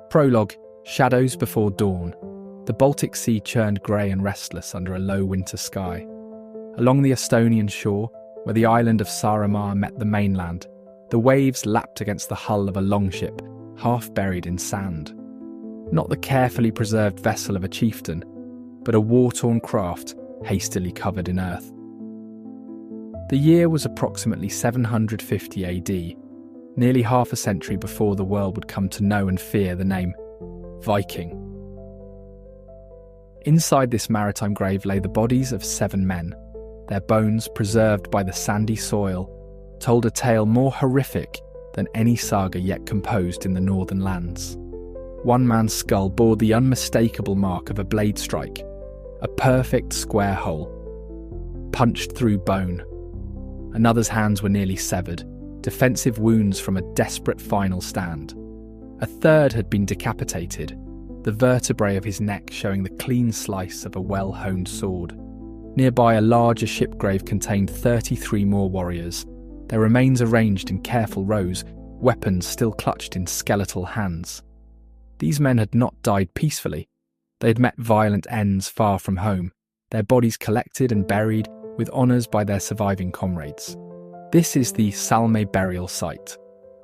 Prologue: Shadows before dawn. The Baltic Sea churned grey and restless under a low winter sky. Along the Estonian shore, where the island of Saaremaa met the mainland, the waves lapped against the hull of a longship, half buried in sand. Not the carefully preserved vessel of a chieftain, but a war-torn craft hastily covered in earth. The year was approximately 750 AD, nearly half a century before the world would come to know and fear the name Viking. Inside this maritime grave lay the bodies of 7 men. Their bones, preserved by the sandy soil, told a tale more horrific than any saga yet composed in the northern lands. One man's skull bore the unmistakable mark of a blade strike, a perfect square hole, punched through bone. Another's hands were nearly severed, defensive wounds from a desperate final stand. A third had been decapitated, the vertebrae of his neck showing the clean slice of a well-honed sword. Nearby, a larger ship grave contained 33 more warriors, their remains arranged in careful rows, weapons still clutched in skeletal hands. These men had not died peacefully. They had met violent ends far from home, their bodies collected and buried with honours by their surviving comrades. This is the Salme burial site,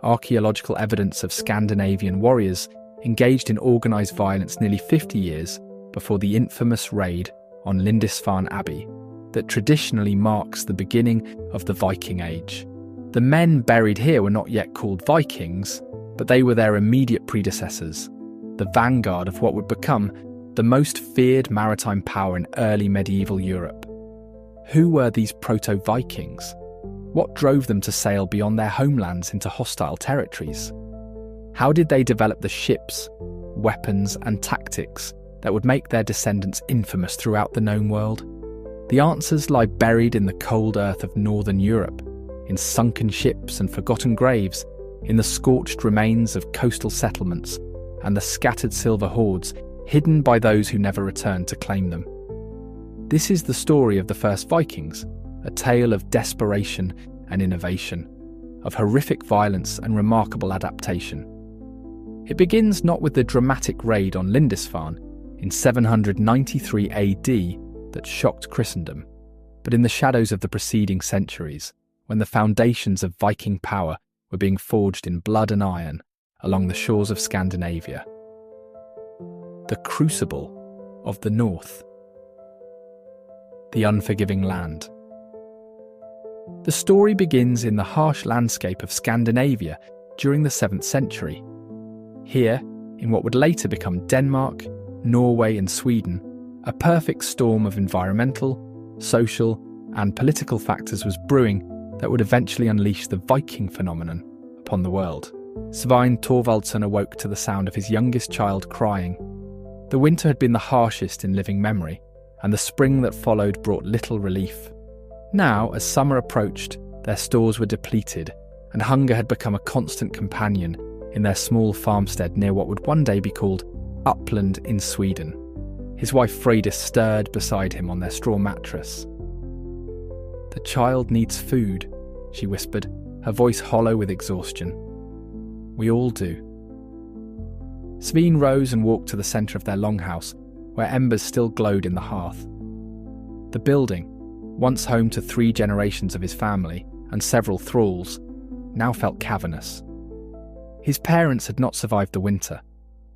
archaeological evidence of Scandinavian warriors engaged in organised violence nearly 50 years before the infamous raid on Lindisfarne Abbey that traditionally marks the beginning of the Viking Age. The men buried here were not yet called Vikings, but they were their immediate predecessors, the vanguard of what would become the most feared maritime power in early medieval Europe. Who were these proto-Vikings? What drove them to sail beyond their homelands into hostile territories? How did they develop the ships, weapons, and tactics that would make their descendants infamous throughout the known world? The answers lie buried in the cold earth of northern Europe, in sunken ships and forgotten graves, in the scorched remains of coastal settlements, and the scattered silver hoards hidden by those who never returned to claim them. This is the story of the first Vikings, a tale of desperation and innovation, of horrific violence and remarkable adaptation. It begins not with the dramatic raid on Lindisfarne in 793 AD that shocked Christendom, but in the shadows of the preceding centuries, when the foundations of Viking power were being forged in blood and iron along the shores of Scandinavia. The crucible of the North. The unforgiving land. The story begins in the harsh landscape of Scandinavia during the 7th century. Here, in what would later become Denmark, Norway and Sweden, a perfect storm of environmental, social and political factors was brewing that would eventually unleash the Viking phenomenon upon the world. Svein Thorvaldsson awoke to the sound of his youngest child crying. The winter had been the harshest in living memory, and the spring that followed brought little relief. Now, as summer approached, their stores were depleted, and hunger had become a constant companion in their small farmstead near what would one day be called Uppland in Sweden. His wife Frida stirred beside him on their straw mattress. "The child needs food," she whispered, her voice hollow with exhaustion. "We all do." Svein rose and walked to the centre of their longhouse, where embers still glowed in the hearth. The building, once home to 3 generations of his family and several thralls, now felt cavernous. His parents had not survived the winter.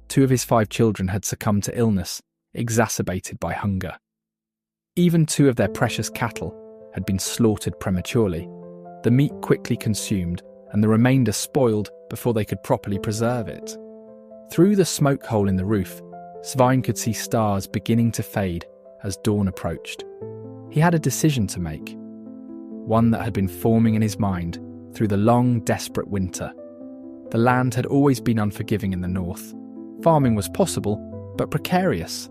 2 of his 5 children had succumbed to illness, exacerbated by hunger. Even 2 of their precious cattle had been slaughtered prematurely, the meat quickly consumed and the remainder spoiled before they could properly preserve it. Through the smoke hole in the roof, Svein could see stars beginning to fade as dawn approached. He had a decision to make, one that had been forming in his mind through the long, desperate winter. The land had always been unforgiving in the north. Farming was possible, but precarious.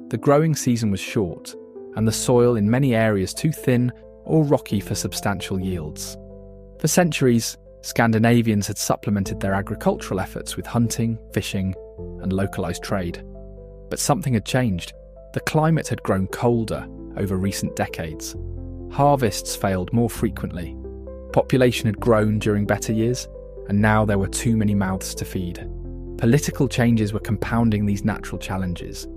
The growing season was short, and the soil in many areas too thin or rocky for substantial yields. For centuries, Scandinavians had supplemented their agricultural efforts with hunting, fishing, and localised trade. But something had changed. The climate had grown colder over recent decades. Harvests failed more frequently. Population had grown during better years, and now there were too many mouths to feed. Political changes were compounding these natural challenges.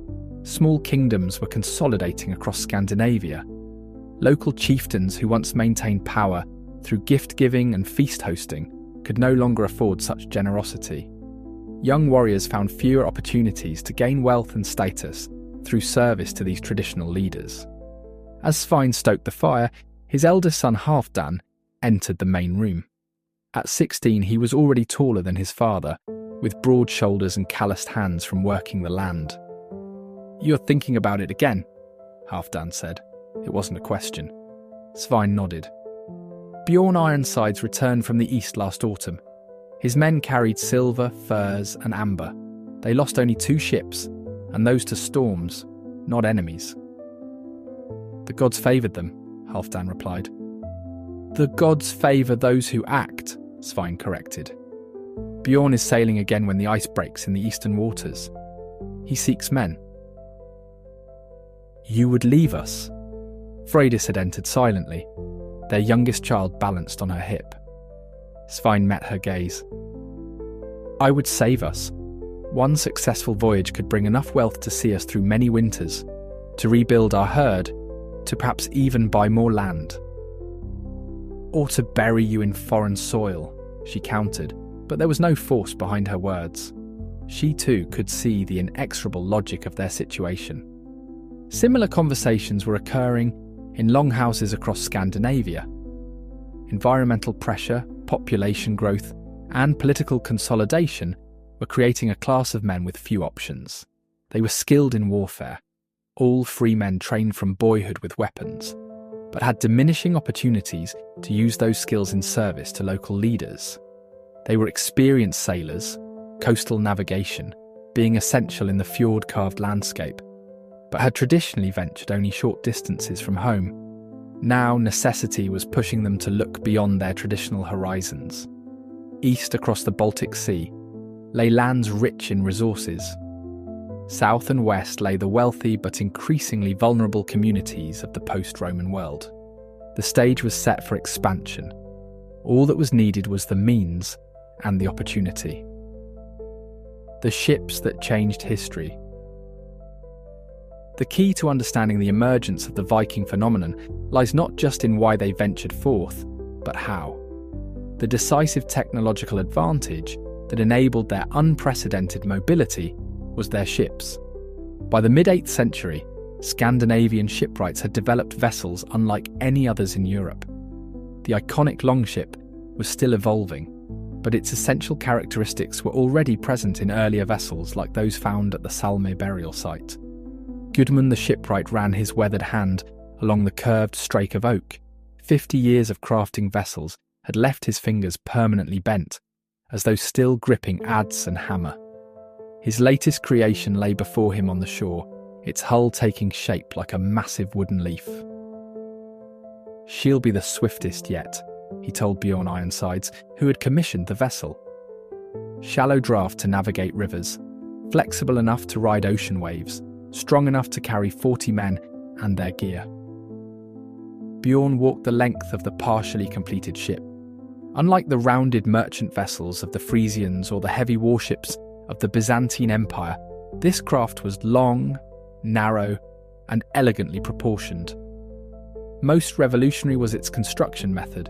Small kingdoms were consolidating across Scandinavia. Local chieftains who once maintained power through gift-giving and feast-hosting could no longer afford such generosity. Young warriors found fewer opportunities to gain wealth and status through service to these traditional leaders. As Svein stoked the fire, his eldest son Halfdan entered the main room. At 16, he was already taller than his father, with broad shoulders and calloused hands from working the land. "You're thinking about it again," Halfdan said. It wasn't a question. Svein nodded. Bjorn Ironsides returned from the east last autumn. His men carried silver, furs, and amber. They lost only 2 ships, and those to storms, not enemies. "The gods favoured them," Halfdan replied. "The gods favour those who act," Svein corrected. "Bjorn is sailing again when the ice breaks in the eastern waters. He seeks men." "You would leave us?" Freydis had entered silently, their youngest child balanced on her hip. Svein met her gaze. "I would save us. One successful voyage could bring enough wealth to see us through many winters, to rebuild our herd, to perhaps even buy more land. Or to bury you in foreign soil," she countered, but there was no force behind her words. She too could see the inexorable logic of their situation. Similar conversations were occurring in longhouses across Scandinavia. Environmental pressure, population growth, and political consolidation were creating a class of men with few options. They were skilled in warfare, all free men trained from boyhood with weapons, but had diminishing opportunities to use those skills in service to local leaders. They were experienced sailors, coastal navigation being essential in the fjord-carved landscape, but had traditionally ventured only short distances from home. Now necessity was pushing them to look beyond their traditional horizons. East across the Baltic Sea lay lands rich in resources. South and west lay the wealthy but increasingly vulnerable communities of the post-Roman world. The stage was set for expansion. All that was needed was the means and the opportunity. The ships that changed history. The key to understanding the emergence of the Viking phenomenon lies not just in why they ventured forth, but how. The decisive technological advantage that enabled their unprecedented mobility was their ships. By the mid-8th century, Scandinavian shipwrights had developed vessels unlike any others in Europe. The iconic longship was still evolving, but its essential characteristics were already present in earlier vessels like those found at the Salme burial site. Gudmund the shipwright ran his weathered hand along the curved strake of oak. 50 years of crafting vessels had left his fingers permanently bent, as though still gripping adze and hammer. His latest creation lay before him on the shore, its hull taking shape like a massive wooden leaf. "She'll be the swiftest yet," he told Bjorn Ironsides, who had commissioned the vessel. Shallow draft to navigate rivers, flexible enough to ride ocean waves, strong enough to carry 40 men and their gear. Bjorn walked the length of the partially completed ship. Unlike the rounded merchant vessels of the Frisians or the heavy warships of the Byzantine Empire, this craft was long, narrow, and elegantly proportioned. Most revolutionary was its construction method,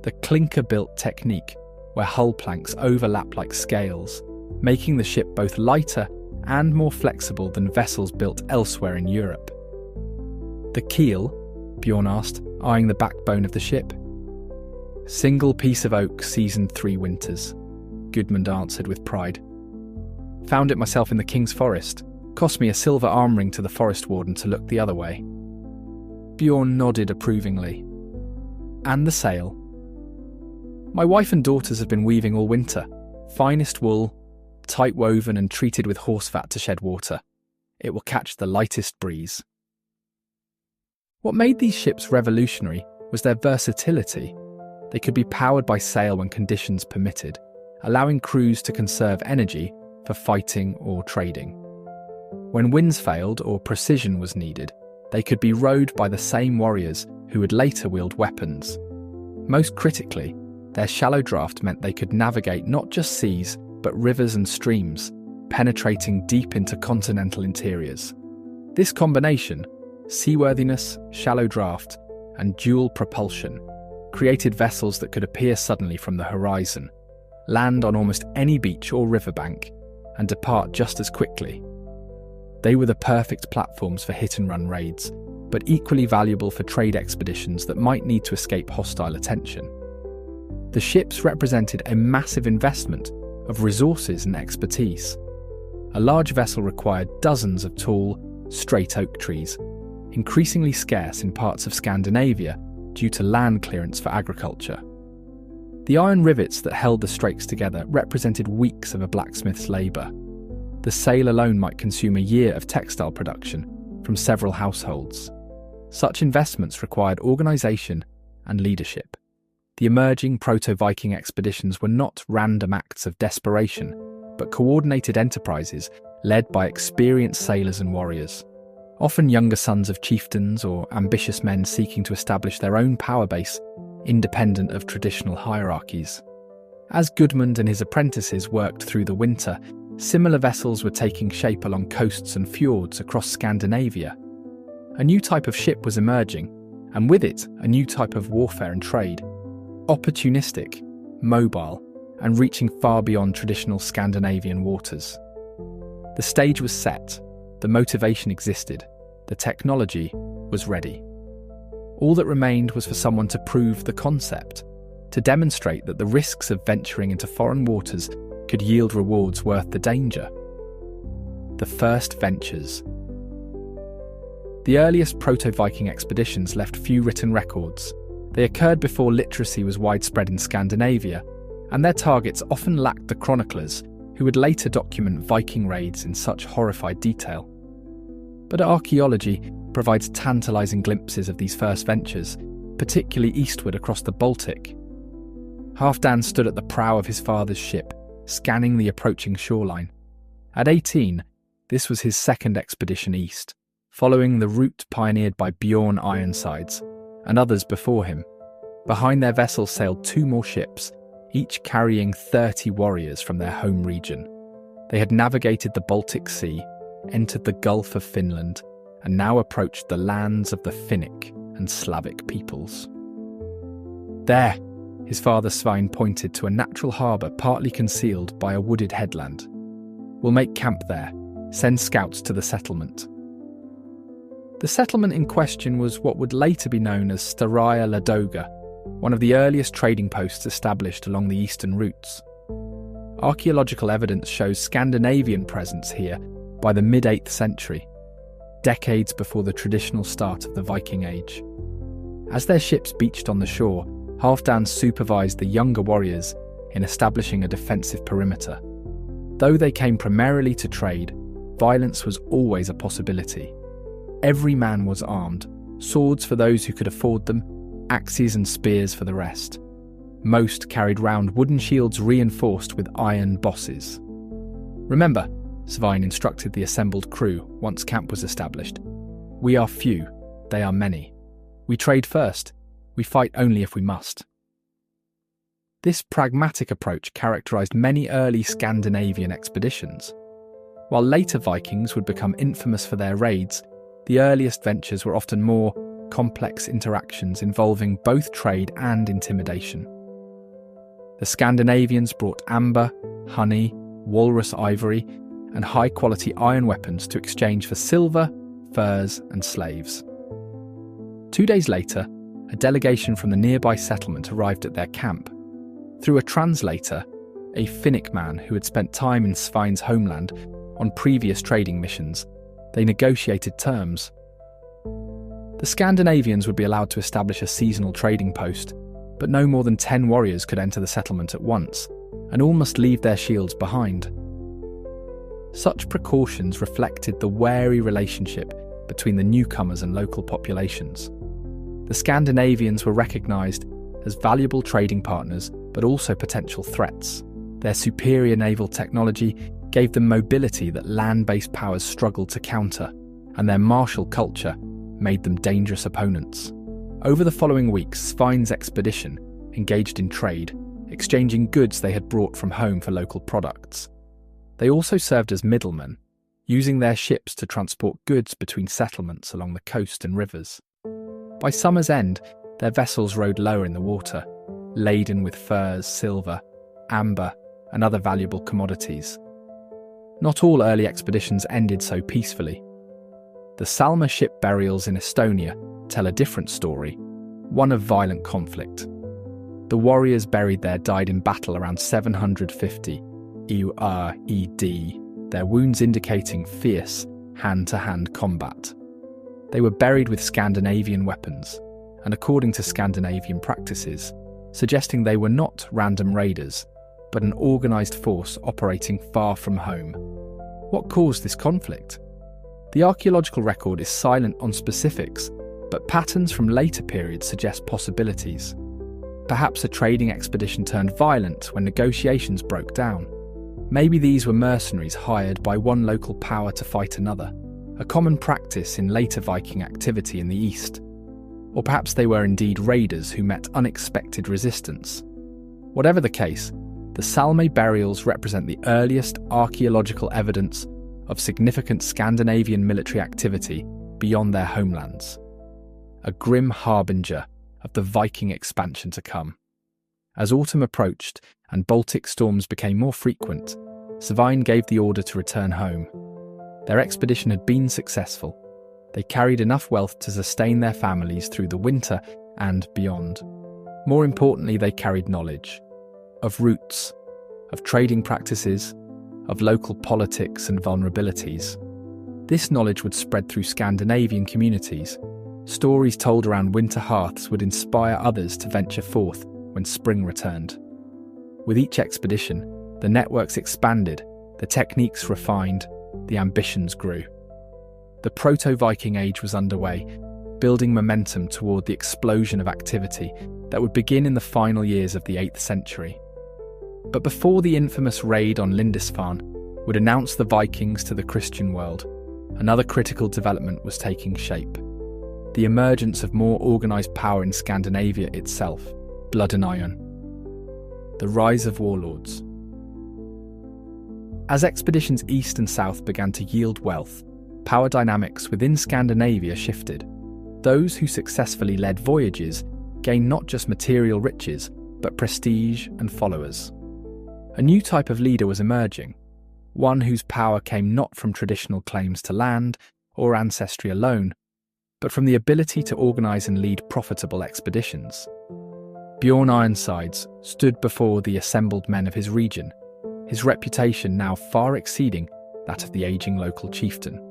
the clinker-built technique, where hull planks overlap like scales, making the ship both lighter and more flexible than vessels built elsewhere in Europe. "The keel?" Bjorn asked, eyeing the backbone of the ship. "Single piece of oak seasoned 3 winters," Gudmund answered with pride. "Found it myself in the King's Forest. Cost me a silver arm ring to the forest warden to look the other way." Bjorn nodded approvingly. "And the sail?" "My wife and daughters have been weaving all winter. Finest wool, tight woven and treated with horse fat to shed water. It will catch the lightest breeze." What made these ships revolutionary was their versatility. They could be powered by sail when conditions permitted, allowing crews to conserve energy for fighting or trading. When winds failed or precision was needed, they could be rowed by the same warriors who would later wield weapons. Most critically, their shallow draft meant they could navigate not just seas, but rivers and streams, penetrating deep into continental interiors. This combination, seaworthiness, shallow draft, and dual propulsion, created vessels that could appear suddenly from the horizon, land on almost any beach or riverbank, and depart just as quickly. They were the perfect platforms for hit-and-run raids, but equally valuable for trade expeditions that might need to escape hostile attention. The ships represented a massive investment of resources and expertise. A large vessel required dozens of tall, straight oak trees, increasingly scarce in parts of Scandinavia due to land clearance for agriculture. The iron rivets that held the strakes together represented weeks of a blacksmith's labour. The sail alone might consume a year of textile production from several households. Such investments required organisation and leadership. The emerging proto-Viking expeditions were not random acts of desperation, but coordinated enterprises led by experienced sailors and warriors, often younger sons of chieftains or ambitious men seeking to establish their own power base, independent of traditional hierarchies. As Gudmund and his apprentices worked through the winter, similar vessels were taking shape along coasts and fjords across Scandinavia. A new type of ship was emerging, and with it, a new type of warfare and trade. Opportunistic, mobile, and reaching far beyond traditional Scandinavian waters. The stage was set, the motivation existed, the technology was ready. All that remained was for someone to prove the concept, to demonstrate that the risks of venturing into foreign waters could yield rewards worth the danger. The first ventures. The earliest proto-Viking expeditions left few written records. They occurred before literacy was widespread in Scandinavia, and their targets often lacked the chroniclers who would later document Viking raids in such horrified detail. But archaeology provides tantalising glimpses of these first ventures, particularly eastward across the Baltic. Halfdan stood at the prow of his father's ship, scanning the approaching shoreline. At 18, this was his second expedition east, following the route pioneered by Bjorn Ironsides and others before him. Behind their vessel sailed two more ships, each carrying 30 warriors from their home region. They had navigated the Baltic Sea, entered the Gulf of Finland, and now approached the lands of the Finnic and Slavic peoples. There, his father Svein pointed to a natural harbour partly concealed by a wooded headland. We'll make camp there, send scouts to the settlement. The settlement in question was what would later be known as Staraya Ladoga, one of the earliest trading posts established along the eastern routes. Archaeological evidence shows Scandinavian presence here by the mid-8th century, decades before the traditional start of the Viking Age. As their ships beached on the shore, Halfdan supervised the younger warriors in establishing a defensive perimeter. Though they came primarily to trade, violence was always a possibility. Every man was armed, swords for those who could afford them, axes and spears for the rest. Most carried round wooden shields reinforced with iron bosses. Remember, Svein instructed the assembled crew once camp was established. We are few, they are many. We trade first, we fight only if we must. This pragmatic approach characterised many early Scandinavian expeditions. While later Vikings would become infamous for their raids, the earliest ventures were often more complex interactions involving both trade and intimidation. The Scandinavians brought amber, honey, walrus ivory, and high-quality iron weapons to exchange for silver, furs, and slaves. 2 days later, a delegation from the nearby settlement arrived at their camp. Through a translator, a Finnic man who had spent time in Svein's homeland on previous trading missions, they negotiated terms. The Scandinavians would be allowed to establish a seasonal trading post, but no more than 10 warriors could enter the settlement at once, and all must leave their shields behind. Such precautions reflected the wary relationship between the newcomers and local populations. The Scandinavians were recognised as valuable trading partners, but also potential threats. Their superior naval technology gave them mobility that land-based powers struggled to counter, and their martial culture made them dangerous opponents. Over the following weeks, Svein's expedition, engaged in trade, exchanging goods they had brought from home for local products. They also served as middlemen, using their ships to transport goods between settlements along the coast and rivers. By summer's end, their vessels rode lower in the water, laden with furs, silver, amber, and other valuable commodities. Not all early expeditions ended so peacefully. The Salma ship burials in Estonia tell a different story, one of violent conflict. The warriors buried there died in battle around 750 EUR-ED, their wounds indicating fierce, hand-to-hand combat. They were buried with Scandinavian weapons, and according to Scandinavian practices, suggesting they were not random raiders, but an organised force operating far from home. What caused this conflict? The archaeological record is silent on specifics, but patterns from later periods suggest possibilities. Perhaps a trading expedition turned violent when negotiations broke down. Maybe these were mercenaries hired by one local power to fight another, a common practice in later Viking activity in the East. Or perhaps they were indeed raiders who met unexpected resistance. Whatever the case, the Salme burials represent the earliest archaeological evidence of significant Scandinavian military activity beyond their homelands. A grim harbinger of the Viking expansion to come. As autumn approached and Baltic storms became more frequent, Svein gave the order to return home. Their expedition had been successful. They carried enough wealth to sustain their families through the winter and beyond. More importantly, they carried knowledge of roots, of trading practices, of local politics and vulnerabilities. This knowledge would spread through Scandinavian communities. Stories told around winter hearths would inspire others to venture forth when spring returned. With each expedition, the networks expanded, the techniques refined, the ambitions grew. The Proto-Viking Age was underway, building momentum toward the explosion of activity that would begin in the final years of the 8th century. But before the infamous raid on Lindisfarne would announce the Vikings to the Christian world, another critical development was taking shape. The emergence of more organised power in Scandinavia itself, blood and iron. The rise of warlords. As expeditions east and south began to yield wealth, power dynamics within Scandinavia shifted. Those who successfully led voyages gained not just material riches, but prestige and followers. A new type of leader was emerging, one whose power came not from traditional claims to land or ancestry alone, but from the ability to organise and lead profitable expeditions. Bjorn Ironsides stood before the assembled men of his region, his reputation now far exceeding that of the ageing local chieftain.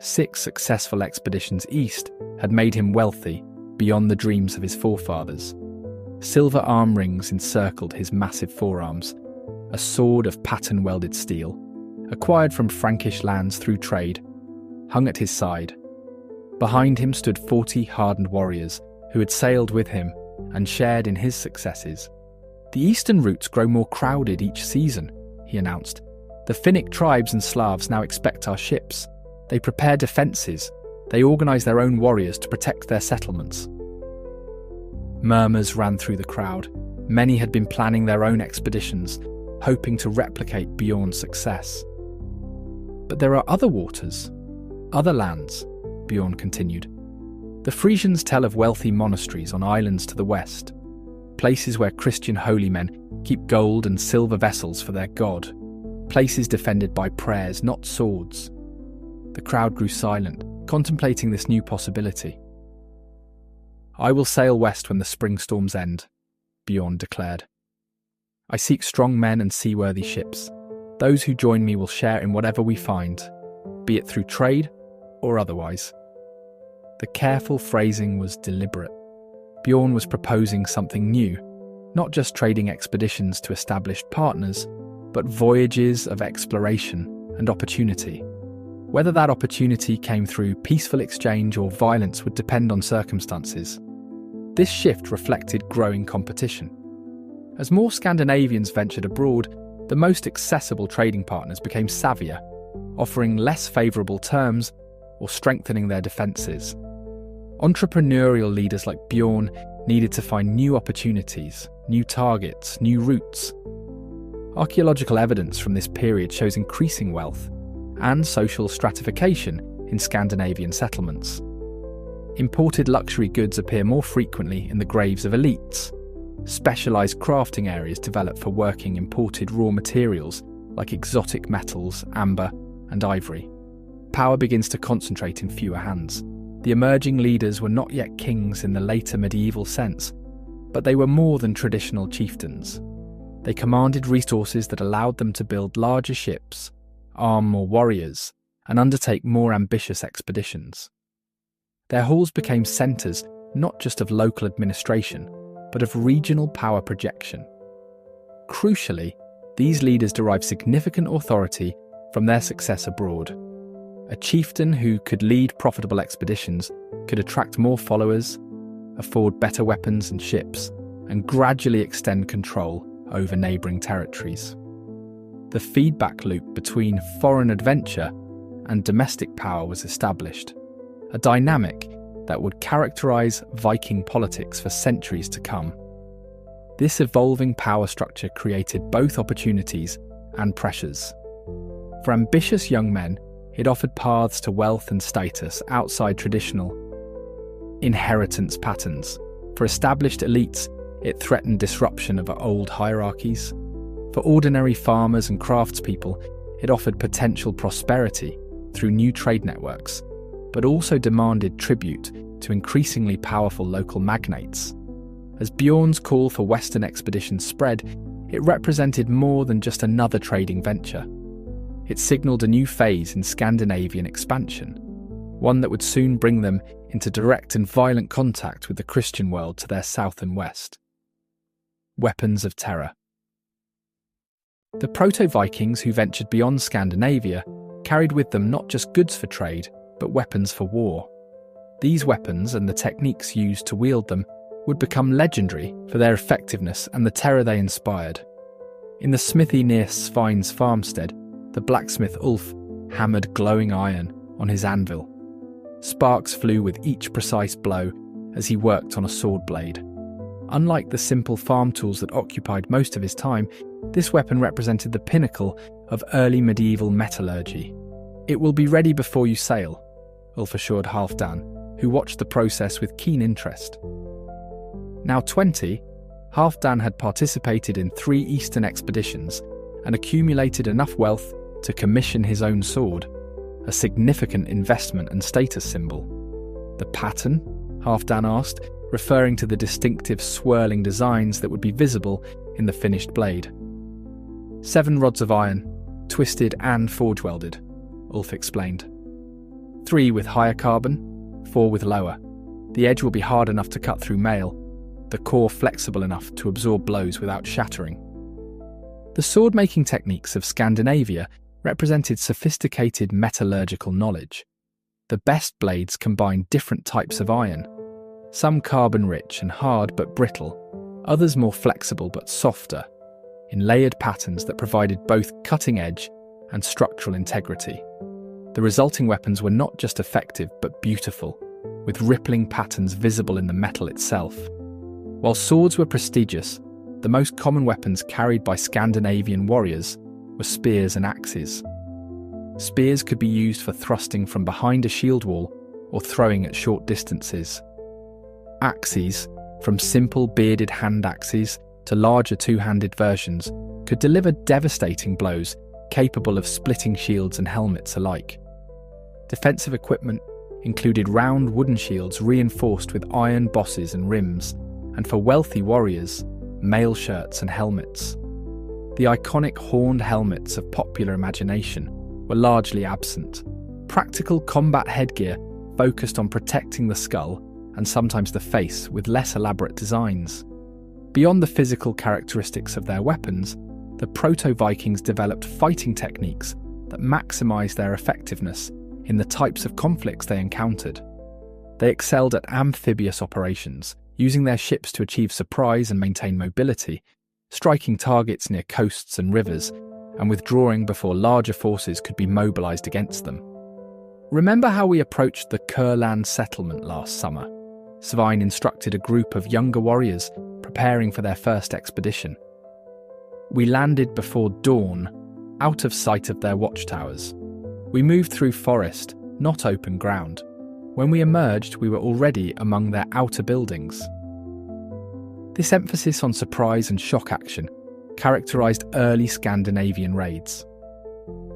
6 successful expeditions east had made him wealthy beyond the dreams of his forefathers. Silver arm rings encircled his massive forearms, a sword of pattern-welded steel, acquired from Frankish lands through trade, hung at his side. Behind him stood 40 hardened warriors who had sailed with him and shared in his successes. "The eastern routes grow more crowded each season," he announced. "The Finnic tribes and Slavs now expect our ships. They prepare defences. They organise their own warriors to protect their settlements." Murmurs ran through the crowd. Many had been planning their own expeditions, hoping to replicate Bjorn's success. "But there are other waters, other lands," Bjorn continued. "The Frisians tell of wealthy monasteries on islands to the west, places where Christian holy men keep gold and silver vessels for their god, places defended by prayers, not swords." The crowd grew silent, contemplating this new possibility. "I will sail west when the spring storms end," Bjorn declared. "I seek strong men and seaworthy ships. Those who join me will share in whatever we find, be it through trade or otherwise." The careful phrasing was deliberate. Bjorn was proposing something new, not just trading expeditions to established partners, but voyages of exploration and opportunity. Whether that opportunity came through peaceful exchange or violence would depend on circumstances. This shift reflected growing competition. As more Scandinavians ventured abroad, the most accessible trading partners became savvier, offering less favourable terms or strengthening their defences. Entrepreneurial leaders like Bjorn needed to find new opportunities, new targets, new routes. Archaeological evidence from this period shows increasing wealth and social stratification in Scandinavian settlements. Imported luxury goods appear more frequently in the graves of elites. Specialised crafting areas develop for working imported raw materials like exotic metals, amber, and ivory. Power begins to concentrate in fewer hands. The emerging leaders were not yet kings in the later medieval sense, but they were more than traditional chieftains. They commanded resources that allowed them to build larger ships, arm more warriors, and undertake more ambitious expeditions. Their halls became centres not just of local administration, but of regional power projection. Crucially, these leaders derived significant authority from their success abroad. A chieftain who could lead profitable expeditions could attract more followers, afford better weapons and ships, and gradually extend control over neighbouring territories. The feedback loop between foreign adventure and domestic power was established, a dynamic that would characterise Viking politics for centuries to come. This evolving power structure created both opportunities and pressures. For ambitious young men, it offered paths to wealth and status outside traditional inheritance patterns. For established elites, it threatened disruption of old hierarchies. For ordinary farmers and craftspeople, it offered potential prosperity through new trade networks, but also demanded tribute to increasingly powerful local magnates. As Bjorn's call for Western expeditions spread, it represented more than just another trading venture. It signalled a new phase in Scandinavian expansion, one that would soon bring them into direct and violent contact with the Christian world to their south and west. Weapons of terror. The proto-Vikings who ventured beyond Scandinavia carried with them not just goods for trade, but weapons for war. These weapons and the techniques used to wield them would become legendary for their effectiveness and the terror they inspired. In the smithy near Svein's farmstead, the blacksmith Ulf hammered glowing iron on his anvil. Sparks flew with each precise blow as he worked on a sword blade. Unlike the simple farm tools that occupied most of his time, this weapon represented the pinnacle of early medieval metallurgy. "It will be ready before you sail," Ulf assured Halfdan, who watched the process with keen interest. Now 20, Halfdan had participated in 3 eastern expeditions and accumulated enough wealth to commission his own sword, a significant investment and status symbol. "The pattern?" Halfdan asked, referring to the distinctive swirling designs that would be visible in the finished blade. 7 rods of iron, twisted and forge-welded, Ulf explained. 3 with higher carbon, 4 with lower. The edge will be hard enough to cut through mail, the core flexible enough to absorb blows without shattering. The sword-making techniques of Scandinavia represented sophisticated metallurgical knowledge. The best blades combined different types of iron, some carbon-rich and hard but brittle, others more flexible but softer, in layered patterns that provided both cutting edge and structural integrity. The resulting weapons were not just effective but beautiful, with rippling patterns visible in the metal itself. While swords were prestigious, the most common weapons carried by Scandinavian warriors were spears and axes. Spears could be used for thrusting from behind a shield wall or throwing at short distances. Axes, from simple bearded hand axes to larger two-handed versions, could deliver devastating blows capable of splitting shields and helmets alike. Defensive equipment included round wooden shields reinforced with iron bosses and rims, and for wealthy warriors, mail shirts and helmets. The iconic horned helmets of popular imagination were largely absent. Practical combat headgear focused on protecting the skull and sometimes the face with less elaborate designs. Beyond the physical characteristics of their weapons, the proto-Vikings developed fighting techniques that maximised their effectiveness in the types of conflicts they encountered. They excelled at amphibious operations, using their ships to achieve surprise and maintain mobility, striking targets near coasts and rivers, and withdrawing before larger forces could be mobilised against them. Remember how we approached the Kurland settlement last summer? Svein instructed a group of younger warriors preparing for their first expedition. We landed before dawn, out of sight of their watchtowers. We moved through forest, not open ground. When we emerged, we were already among their outer buildings. This emphasis on surprise and shock action characterised early Scandinavian raids.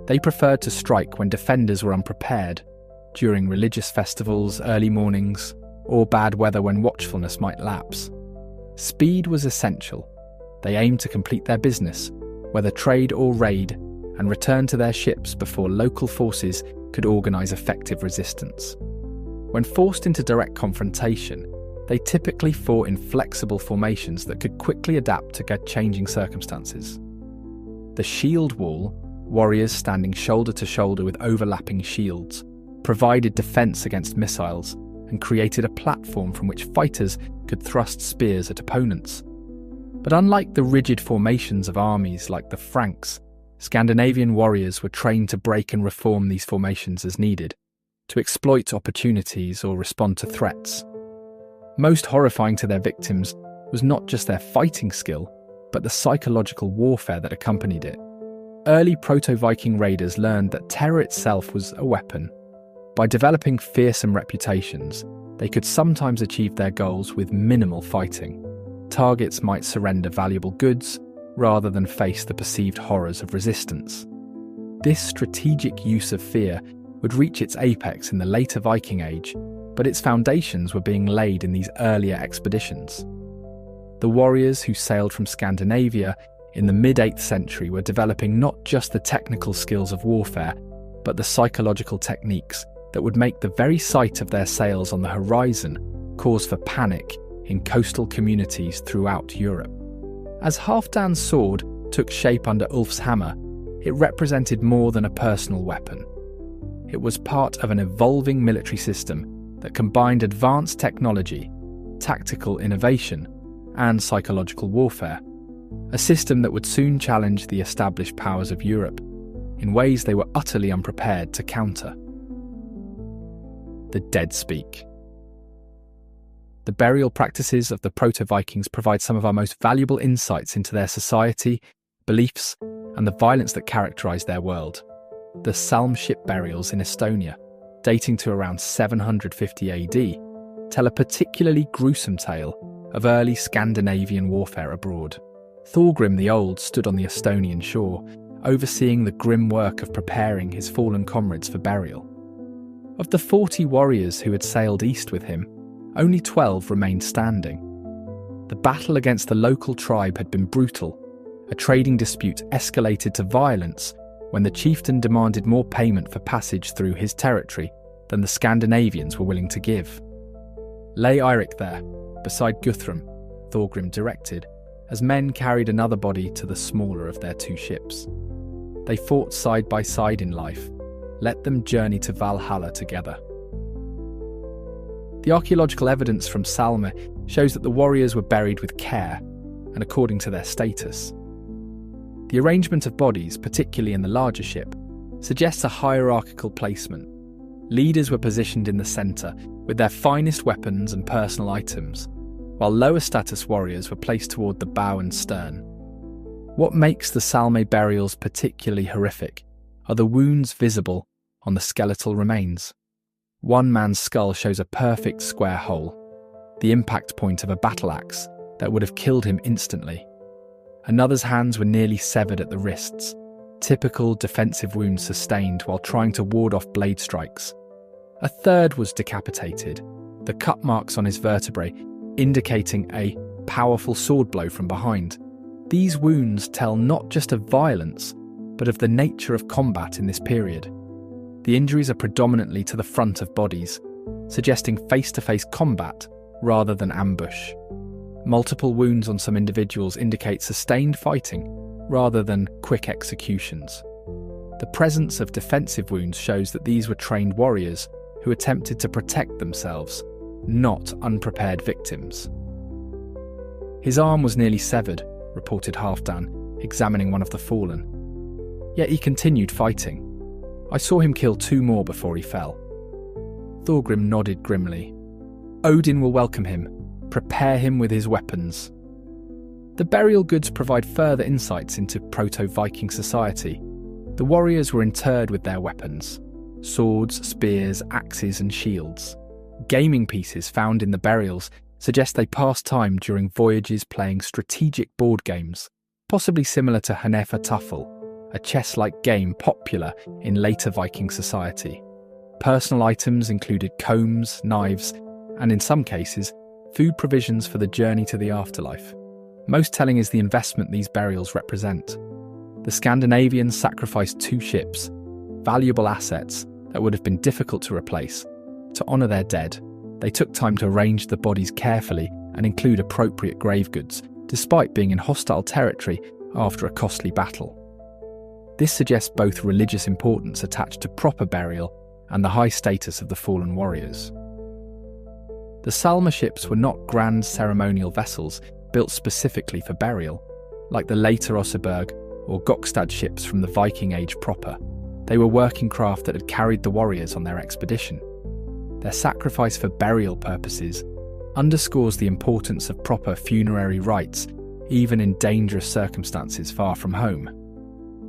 They preferred to strike when defenders were unprepared, during religious festivals, early mornings, or bad weather when watchfulness might lapse. Speed was essential. They aimed to complete their business, whether trade or raid, and return to their ships before local forces could organise effective resistance. When forced into direct confrontation, they typically fought in flexible formations that could quickly adapt to changing circumstances. The shield wall, warriors standing shoulder to shoulder with overlapping shields, provided defence against missiles and created a platform from which fighters could thrust spears at opponents. But unlike the rigid formations of armies like the Franks, Scandinavian warriors were trained to break and reform these formations as needed, to exploit opportunities or respond to threats. Most horrifying to their victims was not just their fighting skill, but the psychological warfare that accompanied it. Early proto-Viking raiders learned that terror itself was a weapon. By developing fearsome reputations, they could sometimes achieve their goals with minimal fighting. Targets might surrender valuable goods rather than face the perceived horrors of resistance. This strategic use of fear would reach its apex in the later Viking Age, but its foundations were being laid in these earlier expeditions. The warriors who sailed from Scandinavia in the mid-8th century were developing not just the technical skills of warfare, but the psychological techniques that would make the very sight of their sails on the horizon cause for panic in coastal communities throughout Europe. As Halfdan's sword took shape under Ulf's hammer, it represented more than a personal weapon. It was part of an evolving military system that combined advanced technology, tactical innovation, and psychological warfare, a system that would soon challenge the established powers of Europe in ways they were utterly unprepared to counter. The dead speak. The burial practices of the proto-Vikings provide some of our most valuable insights into their society, beliefs, and the violence that characterised their world. The Salm ship burials in Estonia, dating to around 750 AD, tell a particularly gruesome tale of early Scandinavian warfare abroad. Thorgrim the Old stood on the Estonian shore, overseeing the grim work of preparing his fallen comrades for burial. Of the 40 warriors who had sailed east with him, only 12 remained standing. The battle against the local tribe had been brutal. A trading dispute escalated to violence when the chieftain demanded more payment for passage through his territory than the Scandinavians were willing to give. Lay Eirik there, beside Guthrum, Thorgrim directed, as men carried another body to the smaller of their two ships. They fought side by side in life. Let them journey to Valhalla together. The archaeological evidence from Salme shows that the warriors were buried with care and according to their status. The arrangement of bodies, particularly in the larger ship, suggests a hierarchical placement. Leaders were positioned in the centre with their finest weapons and personal items, while lower status warriors were placed toward the bow and stern. What makes the Salme burials particularly horrific are the wounds visible on the skeletal remains. One man's skull shows a perfect square hole, the impact point of a battle axe that would have killed him instantly. Another's hands were nearly severed at the wrists, typical defensive wounds sustained while trying to ward off blade strikes. A third was decapitated, the cut marks on his vertebrae indicating a powerful sword blow from behind. These wounds tell not just of violence, but of the nature of combat in this period. The injuries are predominantly to the front of bodies, suggesting face-to-face combat rather than ambush. Multiple wounds on some individuals indicate sustained fighting rather than quick executions. The presence of defensive wounds shows that these were trained warriors who attempted to protect themselves, not unprepared victims. His arm was nearly severed, reported Halfdan, examining one of the fallen. Yet he continued fighting. I saw him kill 2 more before he fell. Thorgrim nodded grimly. Odin will welcome him, prepare him with his weapons. The burial goods provide further insights into proto-Viking society. The warriors were interred with their weapons: swords, spears, axes and shields. Gaming pieces found in the burials suggest they passed time during voyages playing strategic board games, possibly similar to Hnefatafl, a chess-like game popular in later Viking society. Personal items included combs, knives, and in some cases, food provisions for the journey to the afterlife. Most telling is the investment these burials represent. The Scandinavians sacrificed 2 ships, valuable assets that would have been difficult to replace. To honour their dead, they took time to arrange the bodies carefully and include appropriate grave goods, despite being in hostile territory after a costly battle. This suggests both religious importance attached to proper burial and the high status of the fallen warriors. The Salma ships were not grand ceremonial vessels built specifically for burial, like the later Oseberg or Gokstad ships from the Viking Age proper. They were working craft that had carried the warriors on their expedition. Their sacrifice for burial purposes underscores the importance of proper funerary rites, even in dangerous circumstances far from home.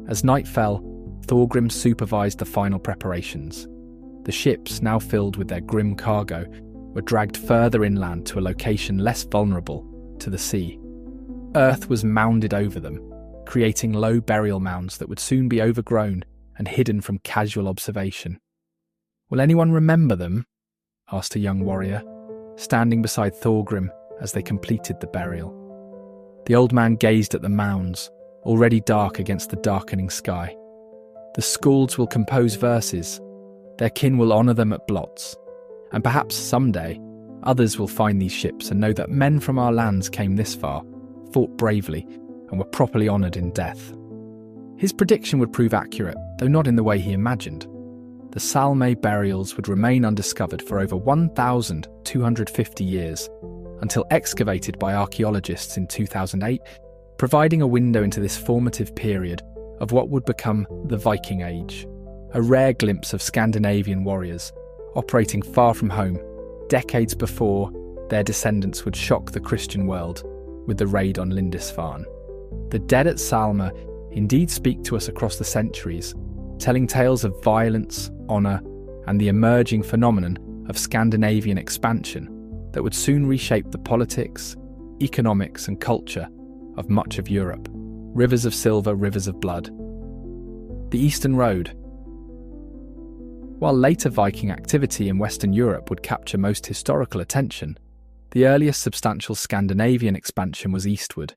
As night fell, Thorgrim supervised the final preparations. The ships, now filled with their grim cargo, were dragged further inland to a location less vulnerable to the sea. Earth was mounded over them, creating low burial mounds that would soon be overgrown and hidden from casual observation. "Will anyone remember them?" asked a young warrior, standing beside Thorgrim as they completed the burial. The old man gazed at the mounds, already dark against the darkening sky. "The skalds will compose verses. Their kin will honour them at blots. And perhaps someday, others will find these ships and know that men from our lands came this far, fought bravely, and were properly honoured in death." His prediction would prove accurate, though not in the way he imagined. The Salme burials would remain undiscovered for over 1,250 years, until excavated by archaeologists in 2008, providing a window into this formative period of what would become the Viking Age, a rare glimpse of Scandinavian warriors operating far from home, decades before their descendants would shock the Christian world with the raid on Lindisfarne. The dead at Salme indeed speak to us across the centuries, telling tales of violence, honour, and the emerging phenomenon of Scandinavian expansion that would soon reshape the politics, economics, and culture of much of Europe. Rivers of silver, rivers of blood. The Eastern Road. While later Viking activity in Western Europe would capture most historical attention, the earliest substantial Scandinavian expansion was eastward,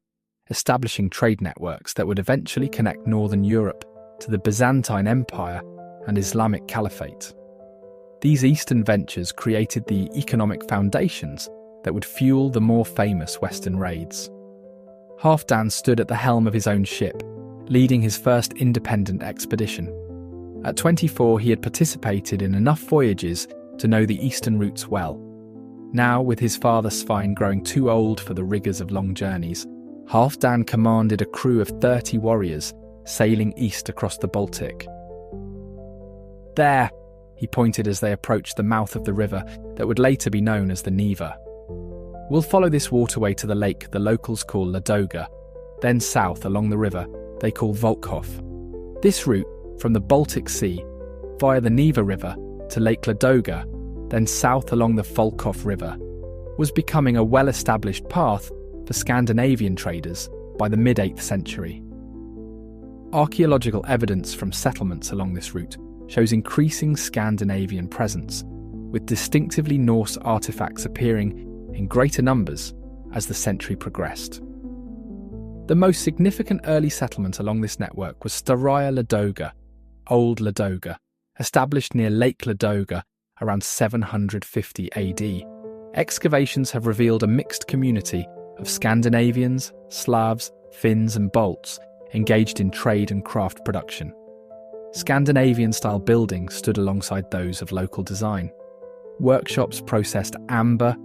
establishing trade networks that would eventually connect Northern Europe to the Byzantine Empire and Islamic Caliphate. These eastern ventures created the economic foundations that would fuel the more famous Western raids. Halfdan stood at the helm of his own ship, leading his first independent expedition. At 24, he had participated in enough voyages to know the eastern routes well. Now, with his father Svein growing too old for the rigours of long journeys, Halfdan commanded a crew of 30 warriors sailing east across the Baltic. "There," he pointed as they approached the mouth of the river that would later be known as the Neva. "We'll follow this waterway to the lake the locals call Ladoga, then south along the river they call Volkhof. This route, from the Baltic Sea, via the Neva River to Lake Ladoga, then south along the Volkhof River, was becoming a well-established path for Scandinavian traders by the mid-8th century. Archaeological evidence from settlements along this route shows increasing Scandinavian presence, with distinctively Norse artefacts appearing in greater numbers as the century progressed. The most significant early settlement along this network was Staraya Ladoga, Old Ladoga, established near Lake Ladoga around 750 AD. Excavations have revealed a mixed community of Scandinavians, Slavs, Finns and Balts engaged in trade and craft production. Scandinavian-style buildings stood alongside those of local design. Workshops processed amber,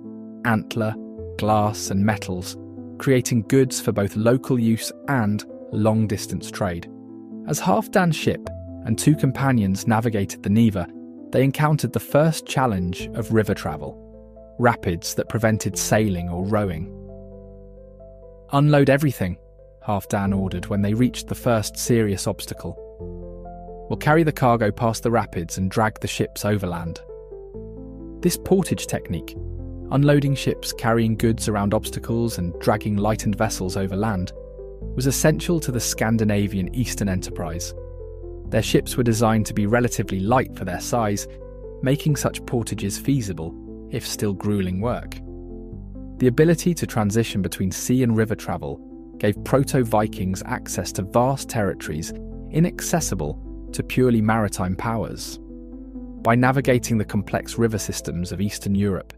antler, glass and metals, creating goods for both local use and long-distance trade. As Halfdan's ship and 2 companions navigated the Neva, they encountered the first challenge of river travel. rapids that prevented sailing or rowing. "Unload everything," Halfdan ordered when they reached the first serious obstacle. "We'll carry the cargo past the rapids and drag the ships overland." This portage technique, unloading ships carrying goods around obstacles and dragging lightened vessels over land, was essential to the Scandinavian Eastern enterprise. Their ships were designed to be relatively light for their size, making such portages feasible, if still grueling work. The ability to transition between sea and river travel gave proto-Vikings access to vast territories inaccessible to purely maritime powers. By navigating the complex river systems of Eastern Europe,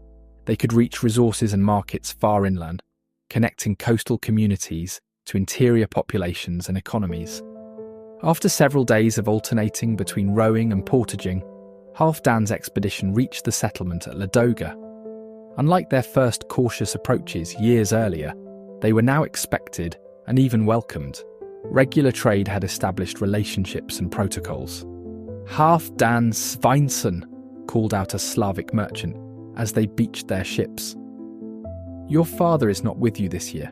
they could reach resources and markets far inland, connecting coastal communities to interior populations and economies. After several days of alternating between rowing and portaging, Halfdan's expedition reached the settlement at Ladoga. Unlike their first cautious approaches years earlier, they were now expected and even welcomed. Regular trade had established relationships and protocols. "Halfdan Sveinsson," called out a Slavic merchant as they beached their ships. "Your father is not with you this year."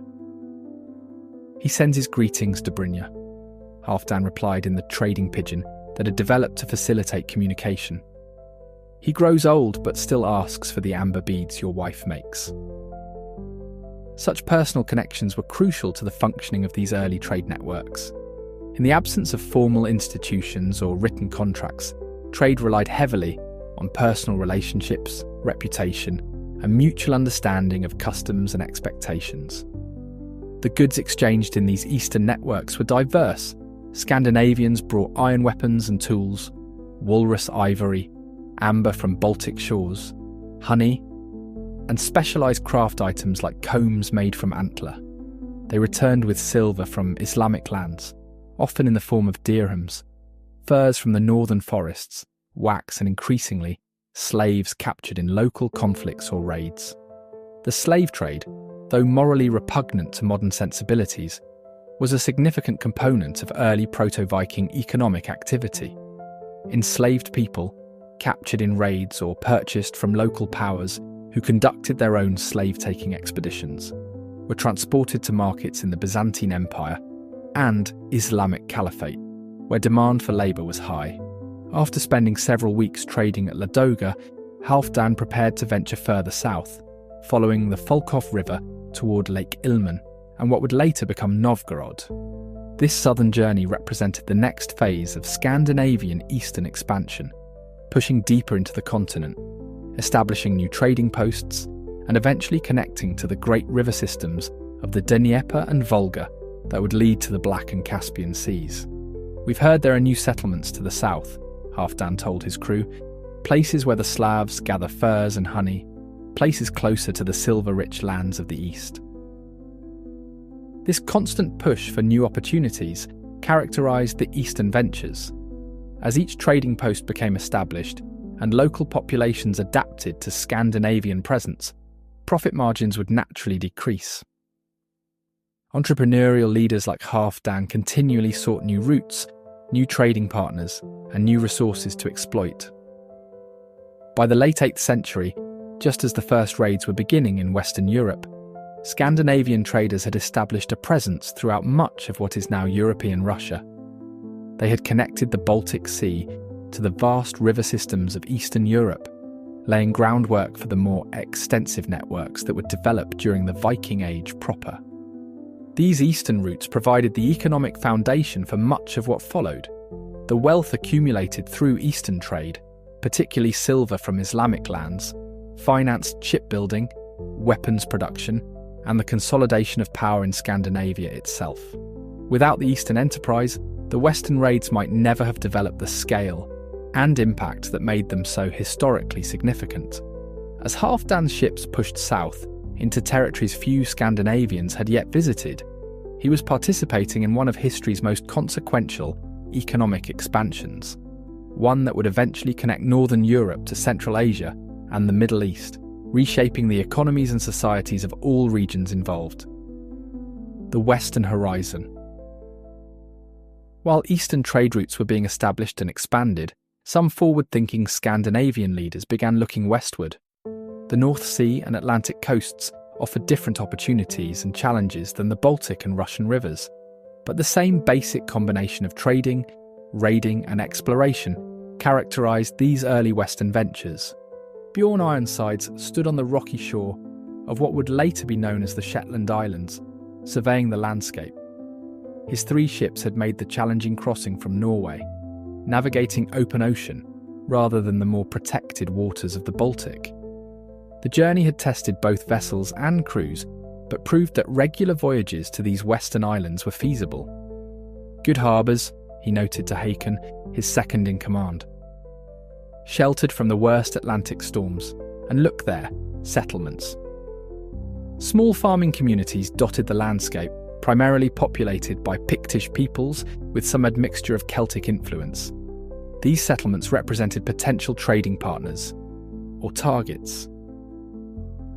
"He sends his greetings to Brynja," Halfdan replied in the trading pidgin that had developed to facilitate communication. "He grows old but still asks for the amber beads your wife makes." Such personal connections were crucial to the functioning of these early trade networks. In the absence of formal institutions or written contracts, trade relied heavily on personal relationships, reputation, and mutual understanding of customs and expectations. The goods exchanged in these Eastern networks were diverse. Scandinavians brought iron weapons and tools, walrus ivory, amber from Baltic shores, honey, and specialised craft items like combs made from antler. They returned with silver from Islamic lands, often in the form of dirhams, furs from the northern forests, wax, and increasingly, slaves captured in local conflicts or raids. The slave trade, though morally repugnant to modern sensibilities, was a significant component of early proto-Viking economic activity. Enslaved people, captured in raids or purchased from local powers who conducted their own slave-taking expeditions, were transported to markets in the Byzantine Empire and Islamic Caliphate, where demand for labour was high. After spending several weeks trading at Ladoga, Halfdan prepared to venture further south, following the Folkov River toward Lake Ilmen and what would later become Novgorod. This southern journey represented the next phase of Scandinavian eastern expansion, pushing deeper into the continent, establishing new trading posts, and eventually connecting to the great river systems of the Dnieper and Volga that would lead to the Black and Caspian Seas. "We've heard there are new settlements to the south," Halfdan told his crew, "places where the Slavs gather furs and honey, places closer to the silver-rich lands of the east." This constant push for new opportunities characterised the eastern ventures. As each trading post became established and local populations adapted to Scandinavian presence, profit margins would naturally decrease. Entrepreneurial leaders like Halfdan continually sought new routes, new trading partners, and new resources to exploit. By the late 8th century, just as the first raids were beginning in Western Europe, Scandinavian traders had established a presence throughout much of what is now European Russia. They had connected the Baltic Sea to the vast river systems of Eastern Europe, laying groundwork for the more extensive networks that would develop during the Viking Age proper. These eastern routes provided the economic foundation for much of what followed. The wealth accumulated through eastern trade, particularly silver from Islamic lands, financed shipbuilding, weapons production, and the consolidation of power in Scandinavia itself. Without the Eastern enterprise, the Western raids might never have developed the scale and impact that made them so historically significant. As Halfdan's ships pushed south into territories few Scandinavians had yet visited, he was participating in one of history's most consequential economic expansions, one that would eventually connect Northern Europe to Central Asia and the Middle East, reshaping the economies and societies of all regions involved. The Western Horizon. While Eastern trade routes were being established and expanded, some forward-thinking Scandinavian leaders began looking westward. The North Sea and Atlantic coasts offered different opportunities and challenges than the Baltic and Russian rivers, but the same basic combination of trading, raiding and exploration characterised these early Western ventures. Bjorn Ironsides stood on the rocky shore of what would later be known as the Shetland Islands, surveying the landscape. His 3 ships had made the challenging crossing from Norway, navigating open ocean rather than the more protected waters of the Baltic. The journey had tested both vessels and crews, but proved that regular voyages to these western islands were feasible. Good harbours, he noted to Haakon, his second in command. Sheltered from the worst Atlantic storms, and look there, settlements. Small farming communities dotted the landscape, primarily populated by Pictish peoples with some admixture of Celtic influence. These settlements represented potential trading partners, or targets.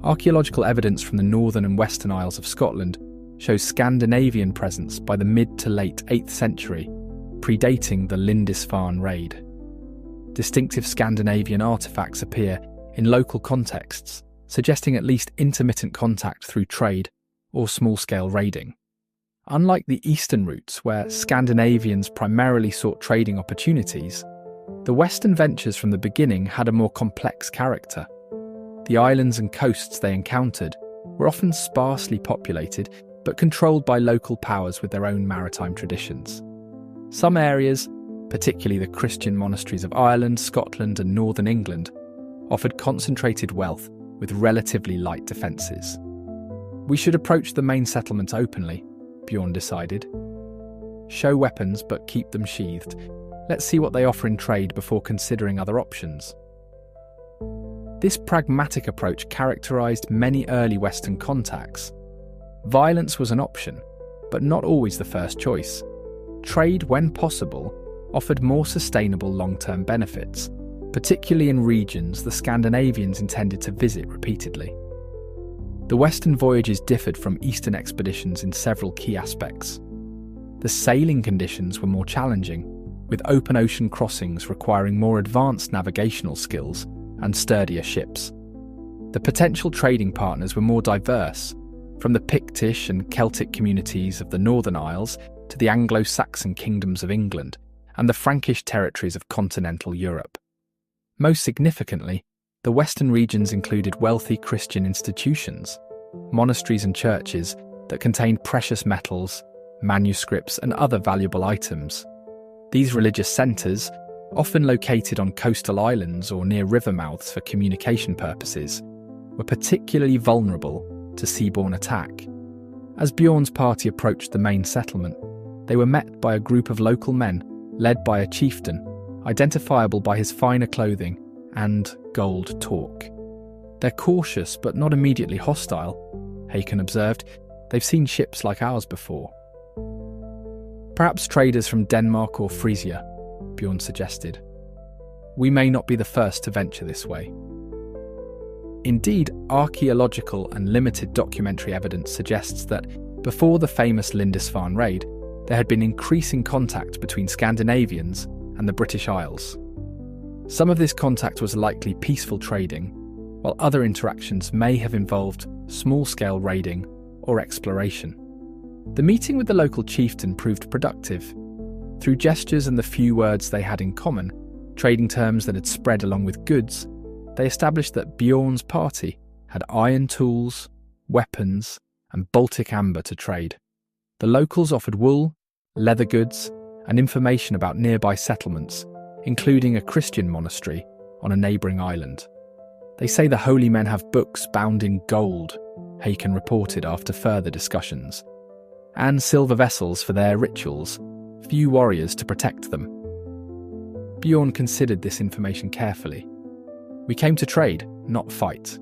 Archaeological evidence from the northern and western Isles of Scotland shows Scandinavian presence by the mid to late 8th century, predating the Lindisfarne raid. Distinctive Scandinavian artefacts appear in local contexts, suggesting at least intermittent contact through trade or small-scale raiding. Unlike the eastern routes, where Scandinavians primarily sought trading opportunities, the western ventures from the beginning had a more complex character. The islands and coasts they encountered were often sparsely populated, but controlled by local powers with their own maritime traditions. Some areas, particularly the Christian monasteries of Ireland, Scotland and northern England, offered concentrated wealth with relatively light defences. We should approach the main settlement openly, Bjorn decided. Show weapons but keep them sheathed. Let's see what they offer in trade before considering other options. This pragmatic approach characterised many early Western contacts. Violence was an option, but not always the first choice. Trade, when possible, offered more sustainable long-term benefits, particularly in regions the Scandinavians intended to visit repeatedly. The Western voyages differed from Eastern expeditions in several key aspects. The sailing conditions were more challenging, with open ocean crossings requiring more advanced navigational skills and sturdier ships. The potential trading partners were more diverse, from the Pictish and Celtic communities of the Northern Isles to the Anglo-Saxon kingdoms of England and the Frankish territories of continental Europe. Most significantly, the Western regions included wealthy Christian institutions, monasteries and churches that contained precious metals, manuscripts and other valuable items. These religious centres, often located on coastal islands or near river mouths for communication purposes, were particularly vulnerable to seaborne attack. As Bjorn's party approached the main settlement, they were met by a group of local men led by a chieftain, identifiable by his finer clothing and gold talk. They're cautious but not immediately hostile, Haakon observed. They've seen ships like ours before. Perhaps traders from Denmark or Frisia, Bjorn suggested. We may not be the first to venture this way. Indeed, archaeological and limited documentary evidence suggests that before the famous Lindisfarne raid, there had been increasing contact between Scandinavians and the British Isles. Some of this contact was likely peaceful trading, while other interactions may have involved small-scale raiding or exploration. The meeting with the local chieftain proved productive. Through gestures and the few words they had in common, trading terms that had spread along with goods, they established that Bjorn's party had iron tools, weapons, and Baltic amber to trade. The locals offered wool, leather goods, and information about nearby settlements, including a Christian monastery on a neighbouring island. They say the holy men have books bound in gold, Haakon reported after further discussions, and silver vessels for their rituals, few warriors to protect them. Bjorn considered this information carefully. We came to trade, not fight,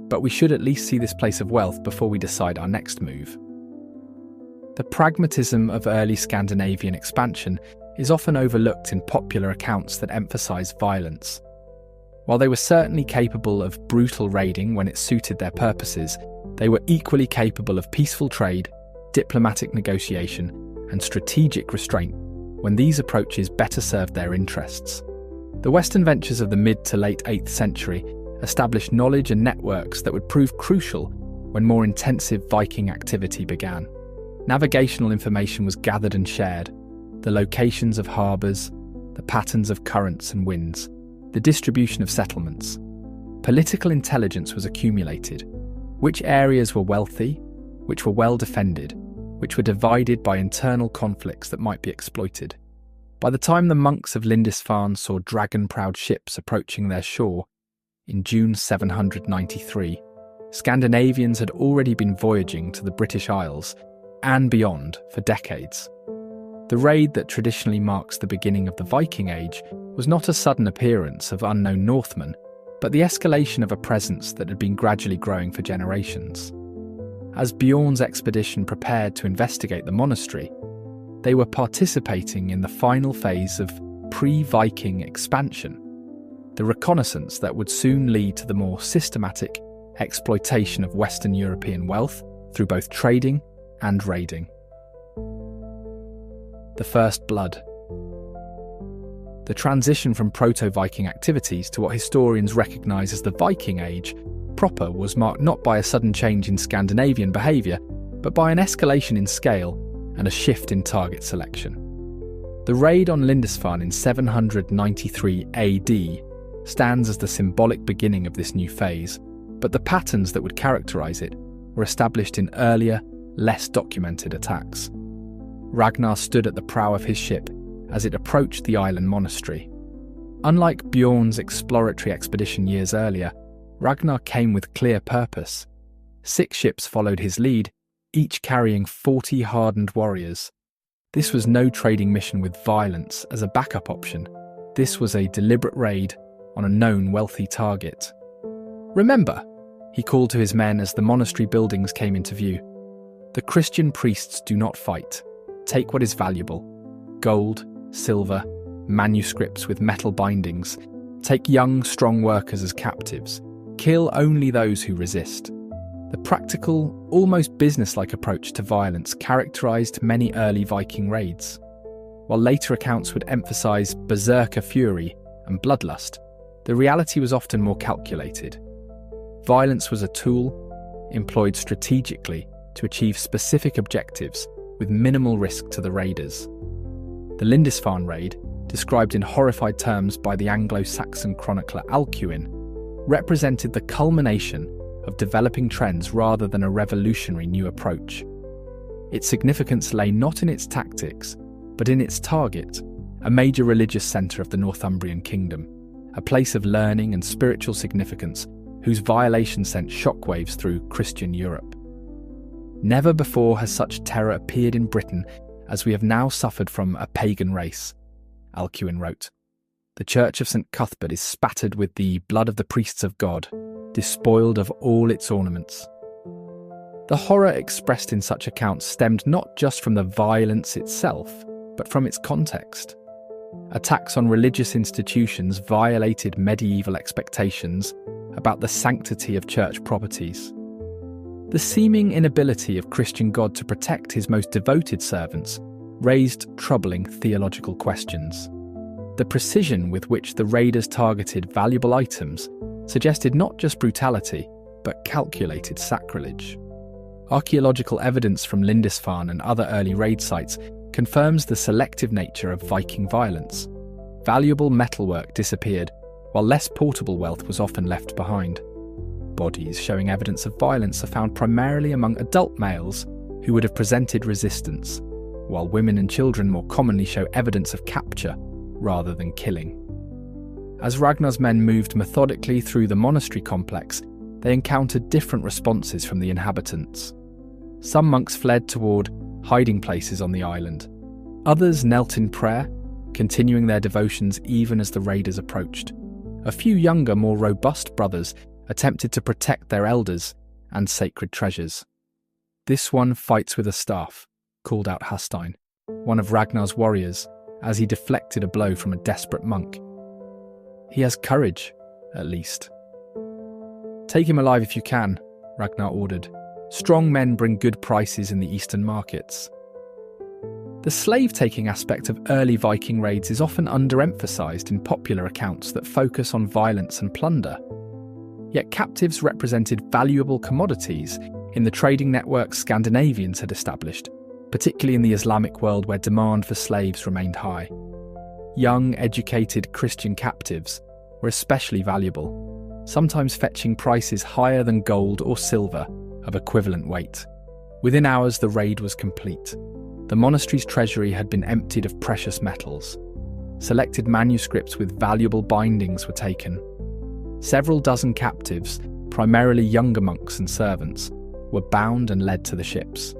but we should at least see this place of wealth before we decide our next move. The pragmatism of early Scandinavian expansion is often overlooked in popular accounts that emphasise violence. While they were certainly capable of brutal raiding when it suited their purposes, they were equally capable of peaceful trade, diplomatic negotiation, and strategic restraint when these approaches better served their interests. The Western ventures of the mid to late 8th century established knowledge and networks that would prove crucial when more intensive Viking activity began. Navigational information was gathered and shared: the locations of harbours, the patterns of currents and winds, the distribution of settlements. Political intelligence was accumulated: which areas were wealthy, which were well defended, which were divided by internal conflicts that might be exploited. By the time the monks of Lindisfarne saw dragon-prowed ships approaching their shore in June 793, Scandinavians had already been voyaging to the British Isles and beyond for decades. The raid that traditionally marks the beginning of the Viking Age was not a sudden appearance of unknown Northmen, but the escalation of a presence that had been gradually growing for generations. As Bjorn's expedition prepared to investigate the monastery, they were participating in the final phase of pre-Viking expansion, the reconnaissance that would soon lead to the more systematic exploitation of Western European wealth through both trading and raiding. The First Blood. The transition from proto-Viking activities to what historians recognise as the Viking Age proper was marked not by a sudden change in Scandinavian behaviour, but by an escalation in scale and a shift in target selection. The raid on Lindisfarne in 793 AD stands as the symbolic beginning of this new phase, but the patterns that would characterise it were established in earlier, less documented attacks. Ragnar stood at the prow of his ship as it approached the island monastery. Unlike Bjorn's exploratory expedition years earlier, Ragnar came with clear purpose. 6 ships followed his lead, each carrying 40 hardened warriors. This was no trading mission with violence as a backup option. This was a deliberate raid on a known wealthy target. "Remember," he called to his men as the monastery buildings came into view, "the Christian priests do not fight. Take what is valuable: gold, silver, manuscripts with metal bindings. Take young, strong workers as captives. Kill only those who resist." The practical, almost business-like approach to violence characterised many early Viking raids. While later accounts would emphasise berserker fury and bloodlust, the reality was often more calculated. Violence was a tool employed strategically to achieve specific objectives with minimal risk to the raiders. The Lindisfarne raid, described in horrified terms by the Anglo-Saxon chronicler Alcuin, represented the culmination of developing trends rather than a revolutionary new approach. Its significance lay not in its tactics, but in its target, a major religious centre of the Northumbrian kingdom, a place of learning and spiritual significance whose violation sent shockwaves through Christian Europe. "Never before has such terror appeared in Britain as we have now suffered from a pagan race," Alcuin wrote. "The church of St. Cuthbert is spattered with the blood of the priests of God, despoiled of all its ornaments." The horror expressed in such accounts stemmed not just from the violence itself, but from its context. Attacks on religious institutions violated medieval expectations about the sanctity of church properties. The seeming inability of Christian God to protect his most devoted servants raised troubling theological questions. The precision with which the raiders targeted valuable items suggested not just brutality, but calculated sacrilege. Archaeological evidence from Lindisfarne and other early raid sites confirms the selective nature of Viking violence. Valuable metalwork disappeared, while less portable wealth was often left behind. Bodies showing evidence of violence are found primarily among adult males who would have presented resistance, while women and children more commonly show evidence of capture rather than killing. As Ragnar's men moved methodically through the monastery complex, they encountered different responses from the inhabitants. Some monks fled toward hiding places on the island. Others knelt in prayer, continuing their devotions even as the raiders approached. A few younger, more robust brothers attempted to protect their elders and sacred treasures. "This one fights with a staff," called out Hastein, one of Ragnar's warriors, as he deflected a blow from a desperate monk. "He has courage, at least." "Take him alive if you can," Ragnar ordered. "Strong men bring good prices in the eastern markets." The slave-taking aspect of early Viking raids is often underemphasised in popular accounts that focus on violence and plunder. Yet captives represented valuable commodities in the trading networks Scandinavians had established, particularly in the Islamic world where demand for slaves remained high. Young, educated Christian captives were especially valuable, sometimes fetching prices higher than gold or silver of equivalent weight. Within hours, the raid was complete. The monastery's treasury had been emptied of precious metals. Selected manuscripts with valuable bindings were taken. Several dozen captives, primarily younger monks and servants, were bound and led to the ships.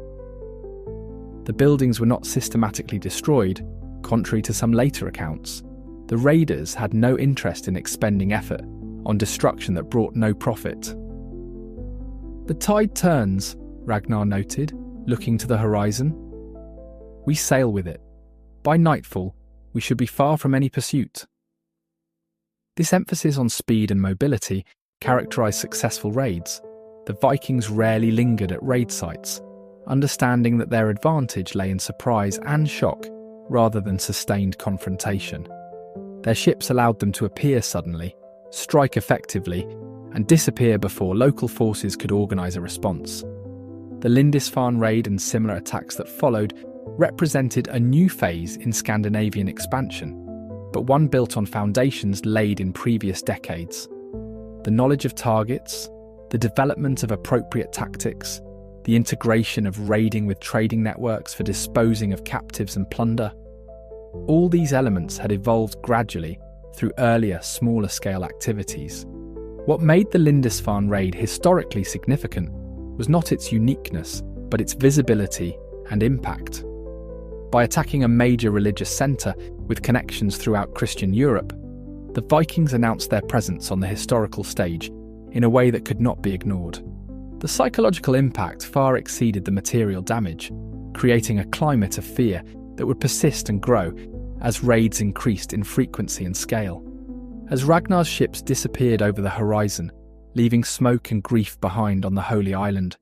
The buildings were not systematically destroyed, contrary to some later accounts. The raiders had no interest in expending effort on destruction that brought no profit. "The tide turns," Ragnar noted, looking to the horizon. "We sail with it. By nightfall, we should be far from any pursuit." This emphasis on speed and mobility characterised successful raids. The Vikings rarely lingered at raid sites, understanding that their advantage lay in surprise and shock rather than sustained confrontation. Their ships allowed them to appear suddenly, strike effectively, and disappear before local forces could organise a response. The Lindisfarne raid and similar attacks that followed represented a new phase in Scandinavian expansion, but one built on foundations laid in previous decades. The knowledge of targets, the development of appropriate tactics, the integration of raiding with trading networks for disposing of captives and plunder. All these elements had evolved gradually through earlier, smaller-scale activities. What made the Lindisfarne raid historically significant was not its uniqueness, but its visibility and impact. By attacking a major religious centre with connections throughout Christian Europe, the Vikings announced their presence on the historical stage in a way that could not be ignored. The psychological impact far exceeded the material damage, creating a climate of fear that would persist and grow as raids increased in frequency and scale. As Ragnar's ships disappeared over the horizon, leaving smoke and grief behind on the Holy Island,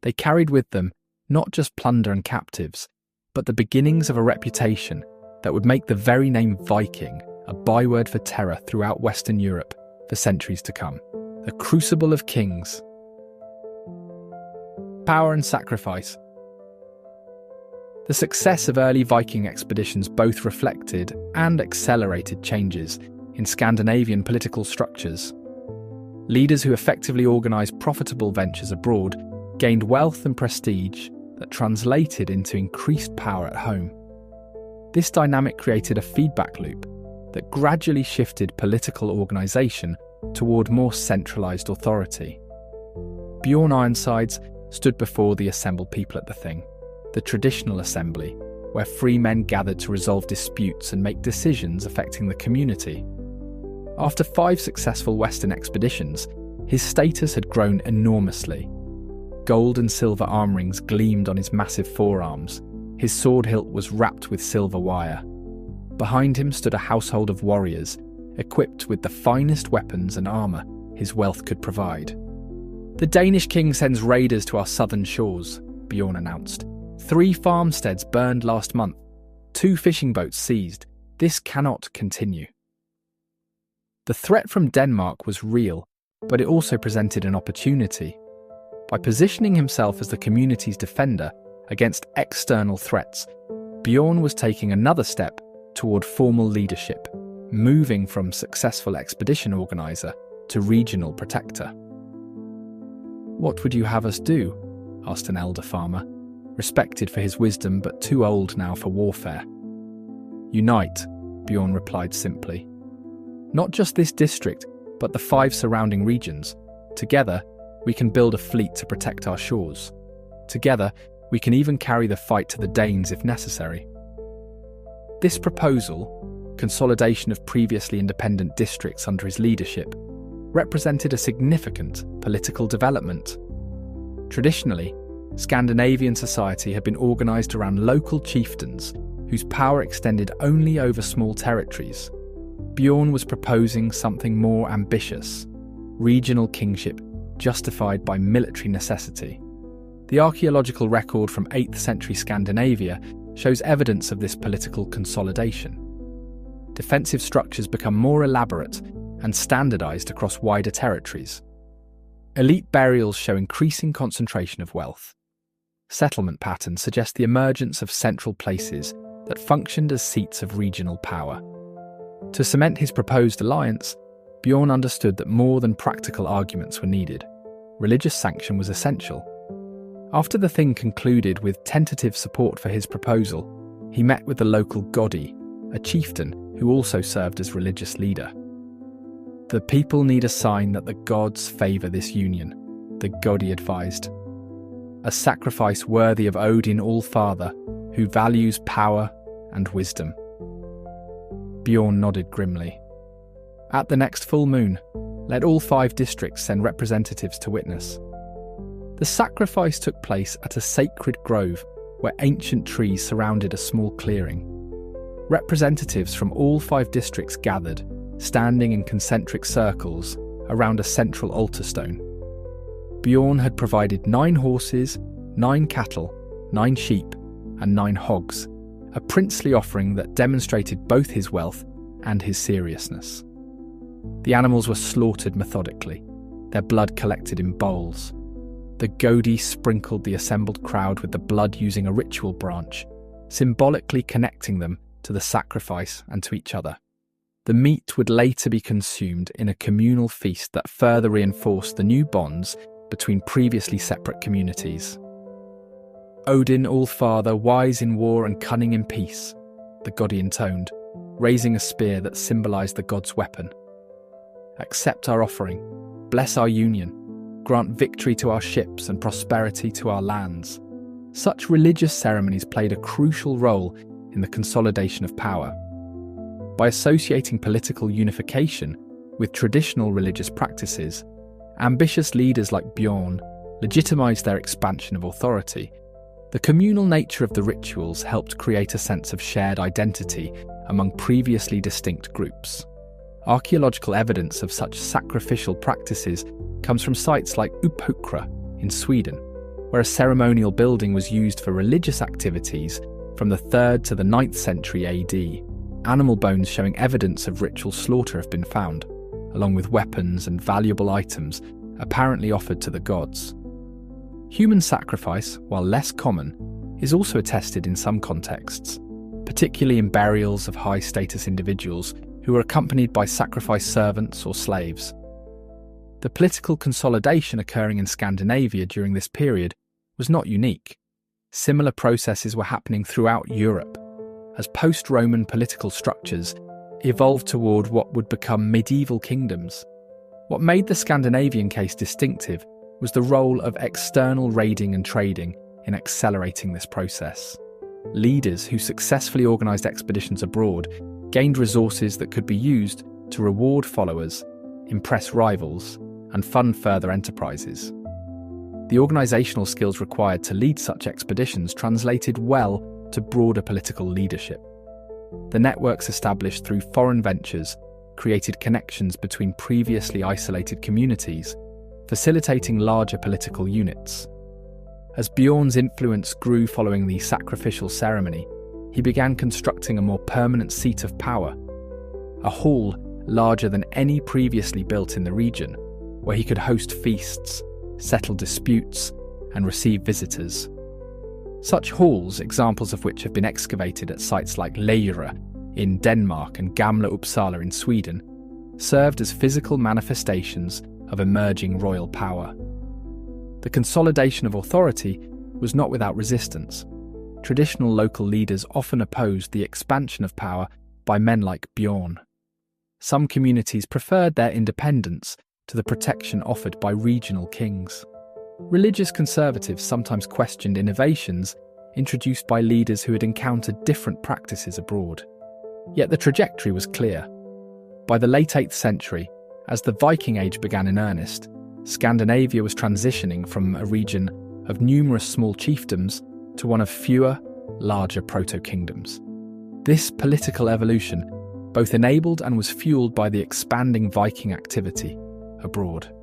they carried with them not just plunder and captives, but the beginnings of a reputation that would make the very name Viking a byword for terror throughout Western Europe for centuries to come. The Crucible of Kings. Power and sacrifice. The success of early Viking expeditions both reflected and accelerated changes in Scandinavian political structures. Leaders who effectively organised profitable ventures abroad gained wealth and prestige that translated into increased power at home. This dynamic created a feedback loop that gradually shifted political organisation toward more centralised authority. Bjorn Ironsides stood before the assembled people at the Thing, the traditional assembly, where free men gathered to resolve disputes and make decisions affecting the community. After 5 successful Western expeditions, his status had grown enormously. Gold and silver arm rings gleamed on his massive forearms. His sword hilt was wrapped with silver wire. Behind him stood a household of warriors, equipped with the finest weapons and armour his wealth could provide. "The Danish king sends raiders to our southern shores," Bjorn announced. 3 farmsteads burned last month, 2 fishing boats seized. This cannot continue. The threat from Denmark was real, but it also presented an opportunity. By positioning himself as the community's defender against external threats, Bjorn was taking another step toward formal leadership, moving from successful expedition organiser to regional protector. "What would you have us do?" asked an elder farmer, respected for his wisdom but too old now for warfare. "Unite," Bjorn replied simply. "Not just this district, but the 5 surrounding regions. Together, we can build a fleet to protect our shores. Together, we can even carry the fight to the Danes if necessary." This proposal, consolidation of previously independent districts under his leadership, represented a significant political development. Traditionally, Scandinavian society had been organised around local chieftains whose power extended only over small territories. Bjorn was proposing something more ambitious: regional kingship justified by military necessity. The archaeological record from 8th century Scandinavia shows evidence of this political consolidation. Defensive structures become more elaborate and standardised across wider territories. Elite burials show increasing concentration of wealth. Settlement patterns suggest the emergence of central places that functioned as seats of regional power. To cement his proposed alliance, Bjorn understood that more than practical arguments were needed. Religious sanction was essential. After the thing concluded with tentative support for his proposal, he met with the local Godi, a chieftain who also served as religious leader. "The people need a sign that the gods favour this union," the Godi advised. "A sacrifice worthy of Odin All-Father, who values power and wisdom." Bjorn nodded grimly. "At the next full moon, let all 5 districts send representatives to witness." The sacrifice took place at a sacred grove where ancient trees surrounded a small clearing. Representatives from all 5 districts gathered, standing in concentric circles around a central altar stone. Bjorn had provided 9 horses, 9 cattle, 9 sheep, and 9 hogs, a princely offering that demonstrated both his wealth and his seriousness. The animals were slaughtered methodically, their blood collected in bowls. The Godi sprinkled the assembled crowd with the blood using a ritual branch, symbolically connecting them to the sacrifice and to each other. The meat would later be consumed in a communal feast that further reinforced the new bonds between previously separate communities. "Odin All-Father, wise in war and cunning in peace," the Godi intoned, raising a spear that symbolised the god's weapon. "Accept our offering, bless our union, grant victory to our ships and prosperity to our lands." Such religious ceremonies played a crucial role in the consolidation of power. By associating political unification with traditional religious practices, ambitious leaders like Bjorn legitimised their expansion of authority. The communal nature of the rituals helped create a sense of shared identity among previously distinct groups. Archaeological evidence of such sacrificial practices comes from sites like Uppåkra in Sweden, where a ceremonial building was used for religious activities from the 3rd to the 9th century AD. Animal bones showing evidence of ritual slaughter have been found, along with weapons and valuable items apparently offered to the gods. Human sacrifice, while less common, is also attested in some contexts, particularly in burials of high-status individuals who were accompanied by sacrifice servants or slaves. The political consolidation occurring in Scandinavia during this period was not unique. Similar processes were happening throughout Europe, as post-Roman political structures evolved toward what would become medieval kingdoms. What made the Scandinavian case distinctive was the role of external raiding and trading in accelerating this process. Leaders who successfully organised expeditions abroad gained resources that could be used to reward followers, impress rivals, and fund further enterprises. The organisational skills required to lead such expeditions translated well to broader political leadership. The networks established through foreign ventures created connections between previously isolated communities, facilitating larger political units. As Bjorn's influence grew following the sacrificial ceremony, he began constructing a more permanent seat of power, a hall larger than any previously built in the region, where he could host feasts, settle disputes, and receive visitors. Such halls, examples of which have been excavated at sites like Leira in Denmark and Gamla Uppsala in Sweden, served as physical manifestations of emerging royal power. The consolidation of authority was not without resistance. Traditional local leaders often opposed the expansion of power by men like Bjorn. Some communities preferred their independence to the protection offered by regional kings. Religious conservatives sometimes questioned innovations introduced by leaders who had encountered different practices abroad. Yet the trajectory was clear. By the late 8th century, as the Viking Age began in earnest, Scandinavia was transitioning from a region of numerous small chiefdoms to one of fewer, larger proto-kingdoms. This political evolution both enabled and was fueled by the expanding Viking activity abroad.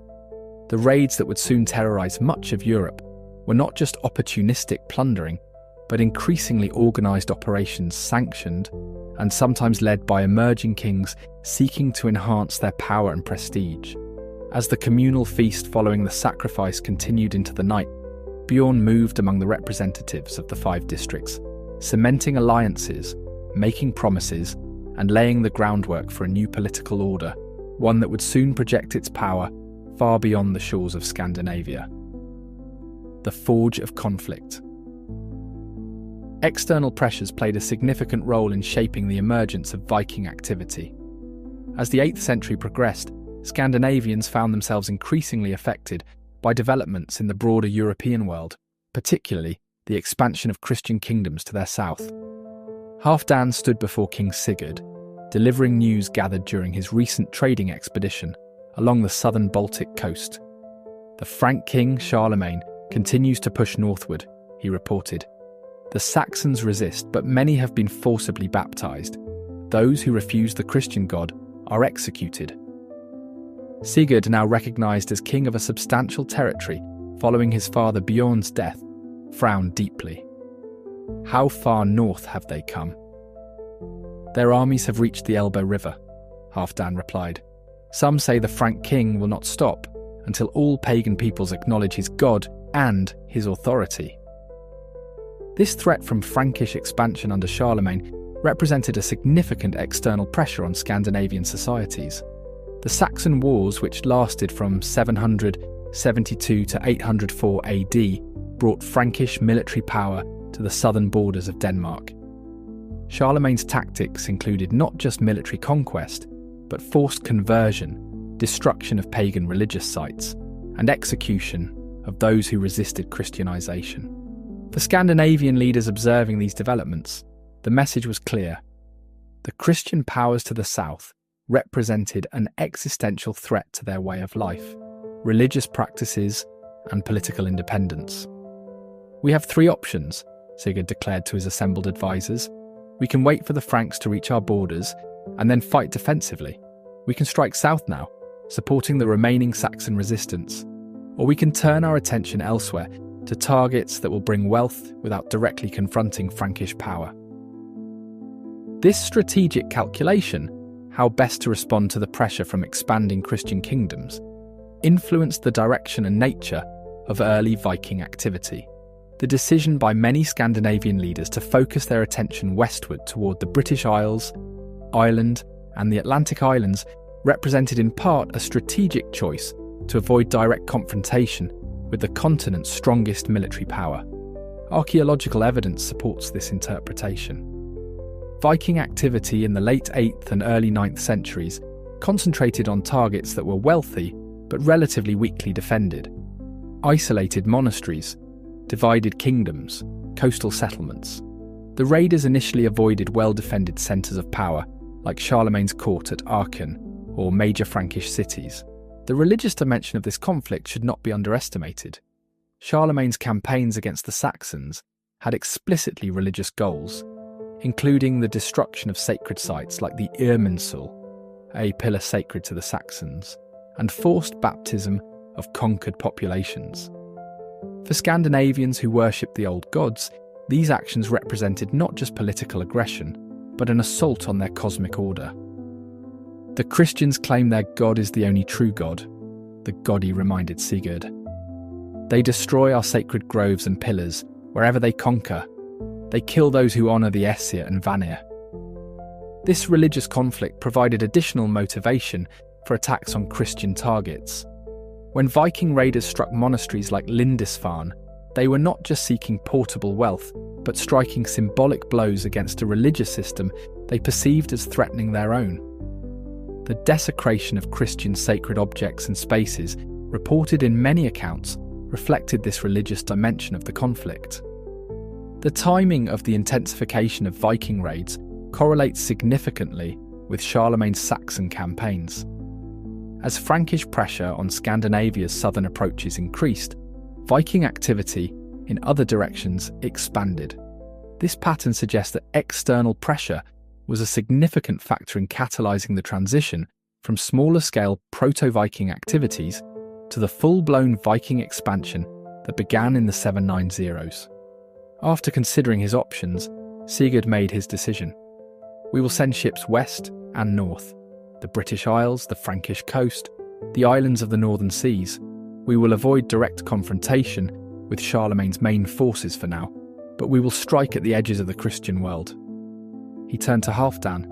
The raids that would soon terrorise much of Europe were not just opportunistic plundering, but increasingly organised operations sanctioned and sometimes led by emerging kings seeking to enhance their power and prestige. As the communal feast following the sacrifice continued into the night, Bjorn moved among the representatives of the 5 districts, cementing alliances, making promises, and laying the groundwork for a new political order, one that would soon project its power far beyond the shores of Scandinavia. The forge of conflict. External pressures played a significant role in shaping the emergence of Viking activity. As the 8th century progressed, Scandinavians found themselves increasingly affected by developments in the broader European world, particularly the expansion of Christian kingdoms to their south. Halfdan stood before King Sigurd, delivering news gathered during his recent trading expedition along the southern Baltic coast. The Frank king Charlemagne continues to push northward, he reported. The Saxons resist, but many have been forcibly baptized. Those who refuse the Christian God are executed. Sigurd, now recognized as king of a substantial territory following his father Bjorn's death, frowned deeply. How far north have they come? Their armies have reached the Elbe River, Halfdan replied. Some say the Frank king will not stop until all pagan peoples acknowledge his God and his authority. This threat from Frankish expansion under Charlemagne represented a significant external pressure on Scandinavian societies. The Saxon Wars, which lasted from 772 to 804 AD, brought Frankish military power to the southern borders of Denmark. Charlemagne's tactics included not just military conquest, but forced conversion, destruction of pagan religious sites, and execution of those who resisted Christianization. For Scandinavian leaders observing these developments, the message was clear. The Christian powers to the south represented an existential threat to their way of life, religious practices, and political independence. We have 3 options, Sigurd declared to his assembled advisors. We can wait for the Franks to reach our borders and then fight defensively. We can strike south now, supporting the remaining Saxon resistance. Or we can turn our attention elsewhere to targets that will bring wealth without directly confronting Frankish power. This strategic calculation, how best to respond to the pressure from expanding Christian kingdoms, influenced the direction and nature of early Viking activity. The decision by many Scandinavian leaders to focus their attention westward toward the British Isles, Ireland, and the Atlantic Islands represented in part a strategic choice to avoid direct confrontation with the continent's strongest military power. Archaeological evidence supports this interpretation. Viking activity in the late 8th and early 9th centuries concentrated on targets that were wealthy but relatively weakly defended. Isolated monasteries, divided kingdoms, coastal settlements. The raiders initially avoided well-defended centres of power, like Charlemagne's court at Aachen or major Frankish cities. The religious dimension of this conflict should not be underestimated. Charlemagne's campaigns against the Saxons had explicitly religious goals, including the destruction of sacred sites like the Irminsul, a pillar sacred to the Saxons, and forced baptism of conquered populations. For Scandinavians who worshipped the old gods, these actions represented not just political aggression, but an assault on their cosmic order. The Christians claim their God is the only true God, the Godi reminded Sigurd. They destroy our sacred groves and pillars wherever they conquer. They kill those who honour the Aesir and Vanir. This religious conflict provided additional motivation for attacks on Christian targets. When Viking raiders struck monasteries like Lindisfarne, they were not just seeking portable wealth, but striking symbolic blows against a religious system they perceived as threatening their own. The desecration of Christian sacred objects and spaces, reported in many accounts, reflected this religious dimension of the conflict. The timing of the intensification of Viking raids correlates significantly with Charlemagne's Saxon campaigns. As Frankish pressure on Scandinavia's southern approaches increased, Viking activity in other directions expanded. This pattern suggests that external pressure was a significant factor in catalysing the transition from smaller-scale proto-Viking activities to the full-blown Viking expansion that began in the 790s. After considering his options, Sigurd made his decision. We will send ships west and north, the British Isles, the Frankish coast, the islands of the northern seas. We will avoid direct confrontation with Charlemagne's main forces for now, but we will strike at the edges of the Christian world. He turned to Halfdan.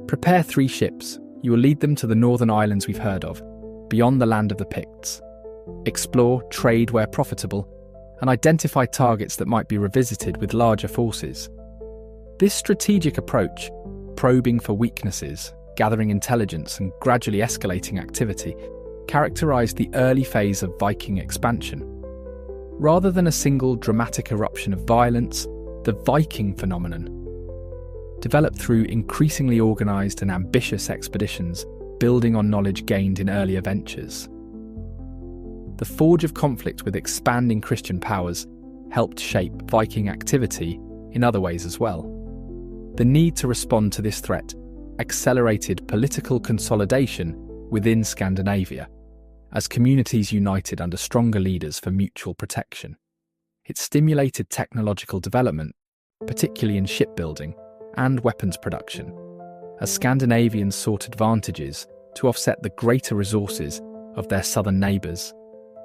Prepare 3 ships. You will lead them to the northern islands we've heard of, beyond the land of the Picts. Explore, trade where profitable, and identify targets that might be revisited with larger forces. This strategic approach, probing for weaknesses, gathering intelligence, and gradually escalating activity, characterized the early phase of Viking expansion. Rather than a single dramatic eruption of violence, the Viking phenomenon developed through increasingly organized and ambitious expeditions, building on knowledge gained in earlier ventures. The forge of conflict with expanding Christian powers helped shape Viking activity in other ways as well. The need to respond to this threat accelerated political consolidation within Scandinavia, as communities united under stronger leaders for mutual protection. It stimulated technological development, particularly in shipbuilding and weapons production, as Scandinavians sought advantages to offset the greater resources of their southern neighbours.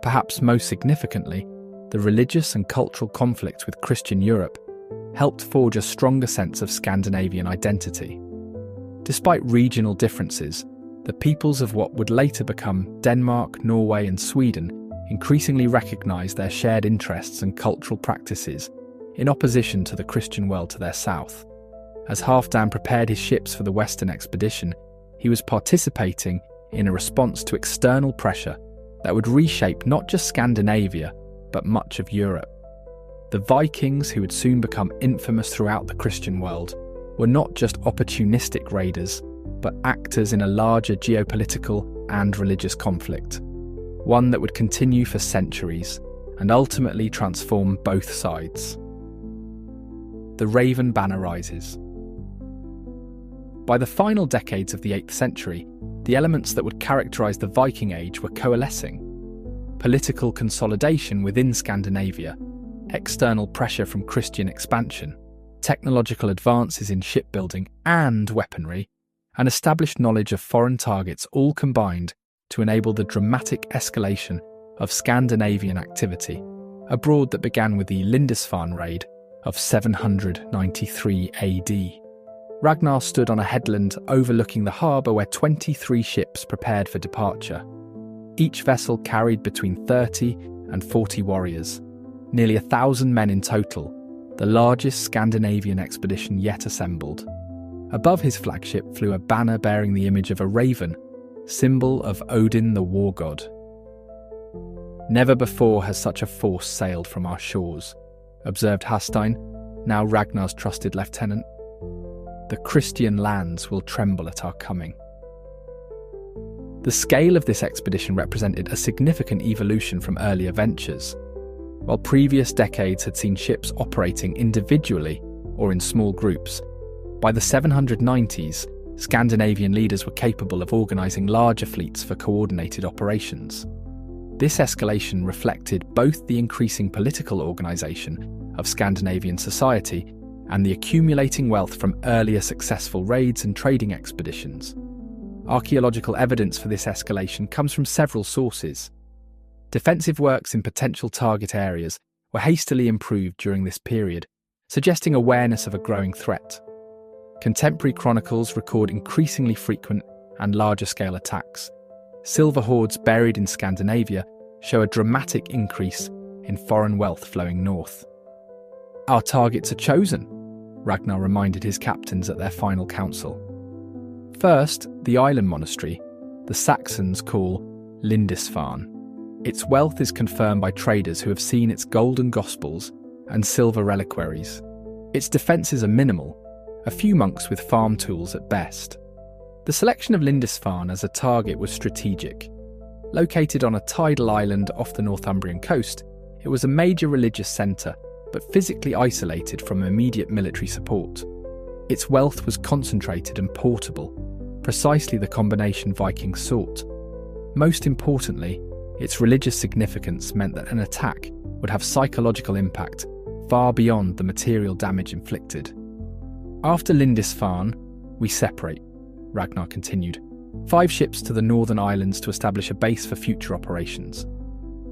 Perhaps most significantly, the religious and cultural conflict with Christian Europe helped forge a stronger sense of Scandinavian identity. Despite regional differences, the peoples of what would later become Denmark, Norway, and Sweden increasingly recognised their shared interests and cultural practices in opposition to the Christian world to their south. As Halfdan prepared his ships for the Western expedition, he was participating in a response to external pressure that would reshape not just Scandinavia, but much of Europe. The Vikings, who would soon become infamous throughout the Christian world, were not just opportunistic raiders, but actors in a larger geopolitical and religious conflict, one that would continue for centuries and ultimately transform both sides. The Raven banner rises. By the final decades of the 8th century, the elements that would characterise the Viking Age were coalescing. Political consolidation within Scandinavia, external pressure from Christian expansion, technological advances in shipbuilding and weaponry, and established knowledge of foreign targets all combined to enable the dramatic escalation of Scandinavian activity, a broad that began with the Lindisfarne raid of 793 AD. Ragnar stood on a headland overlooking the harbour where 23 ships prepared for departure. Each vessel carried between 30 and 40 warriors, nearly 1,000 men in total, the largest Scandinavian expedition yet assembled. Above his flagship flew a banner bearing the image of a raven, symbol of Odin the war god. Never before has such a force sailed from our shores, observed Hastein, now Ragnar's trusted lieutenant. The Christian lands will tremble at our coming. The scale of this expedition represented a significant evolution from earlier ventures. While previous decades had seen ships operating individually or in small groups, by the 790s, Scandinavian leaders were capable of organising larger fleets for coordinated operations. This escalation reflected both the increasing political organisation of Scandinavian society and the accumulating wealth from earlier successful raids and trading expeditions. Archaeological evidence for this escalation comes from several sources. Defensive works in potential target areas were hastily improved during this period, suggesting awareness of a growing threat. Contemporary chronicles record increasingly frequent and larger-scale attacks. Silver hoards buried in Scandinavia show a dramatic increase in foreign wealth flowing north. Our targets are chosen, Ragnar reminded his captains at their final council. First, the island monastery, the Saxons call Lindisfarne. Its wealth is confirmed by traders who have seen its golden gospels and silver reliquaries. Its defences are minimal, a few monks with farm tools at best. The selection of Lindisfarne as a target was strategic. Located on a tidal island off the Northumbrian coast, it was a major religious centre, but physically isolated from immediate military support. Its wealth was concentrated and portable, precisely the combination Vikings sought. Most importantly, its religious significance meant that an attack would have psychological impact far beyond the material damage inflicted. After Lindisfarne, we separate, Ragnar continued. 5 ships to the Northern Islands to establish a base for future operations,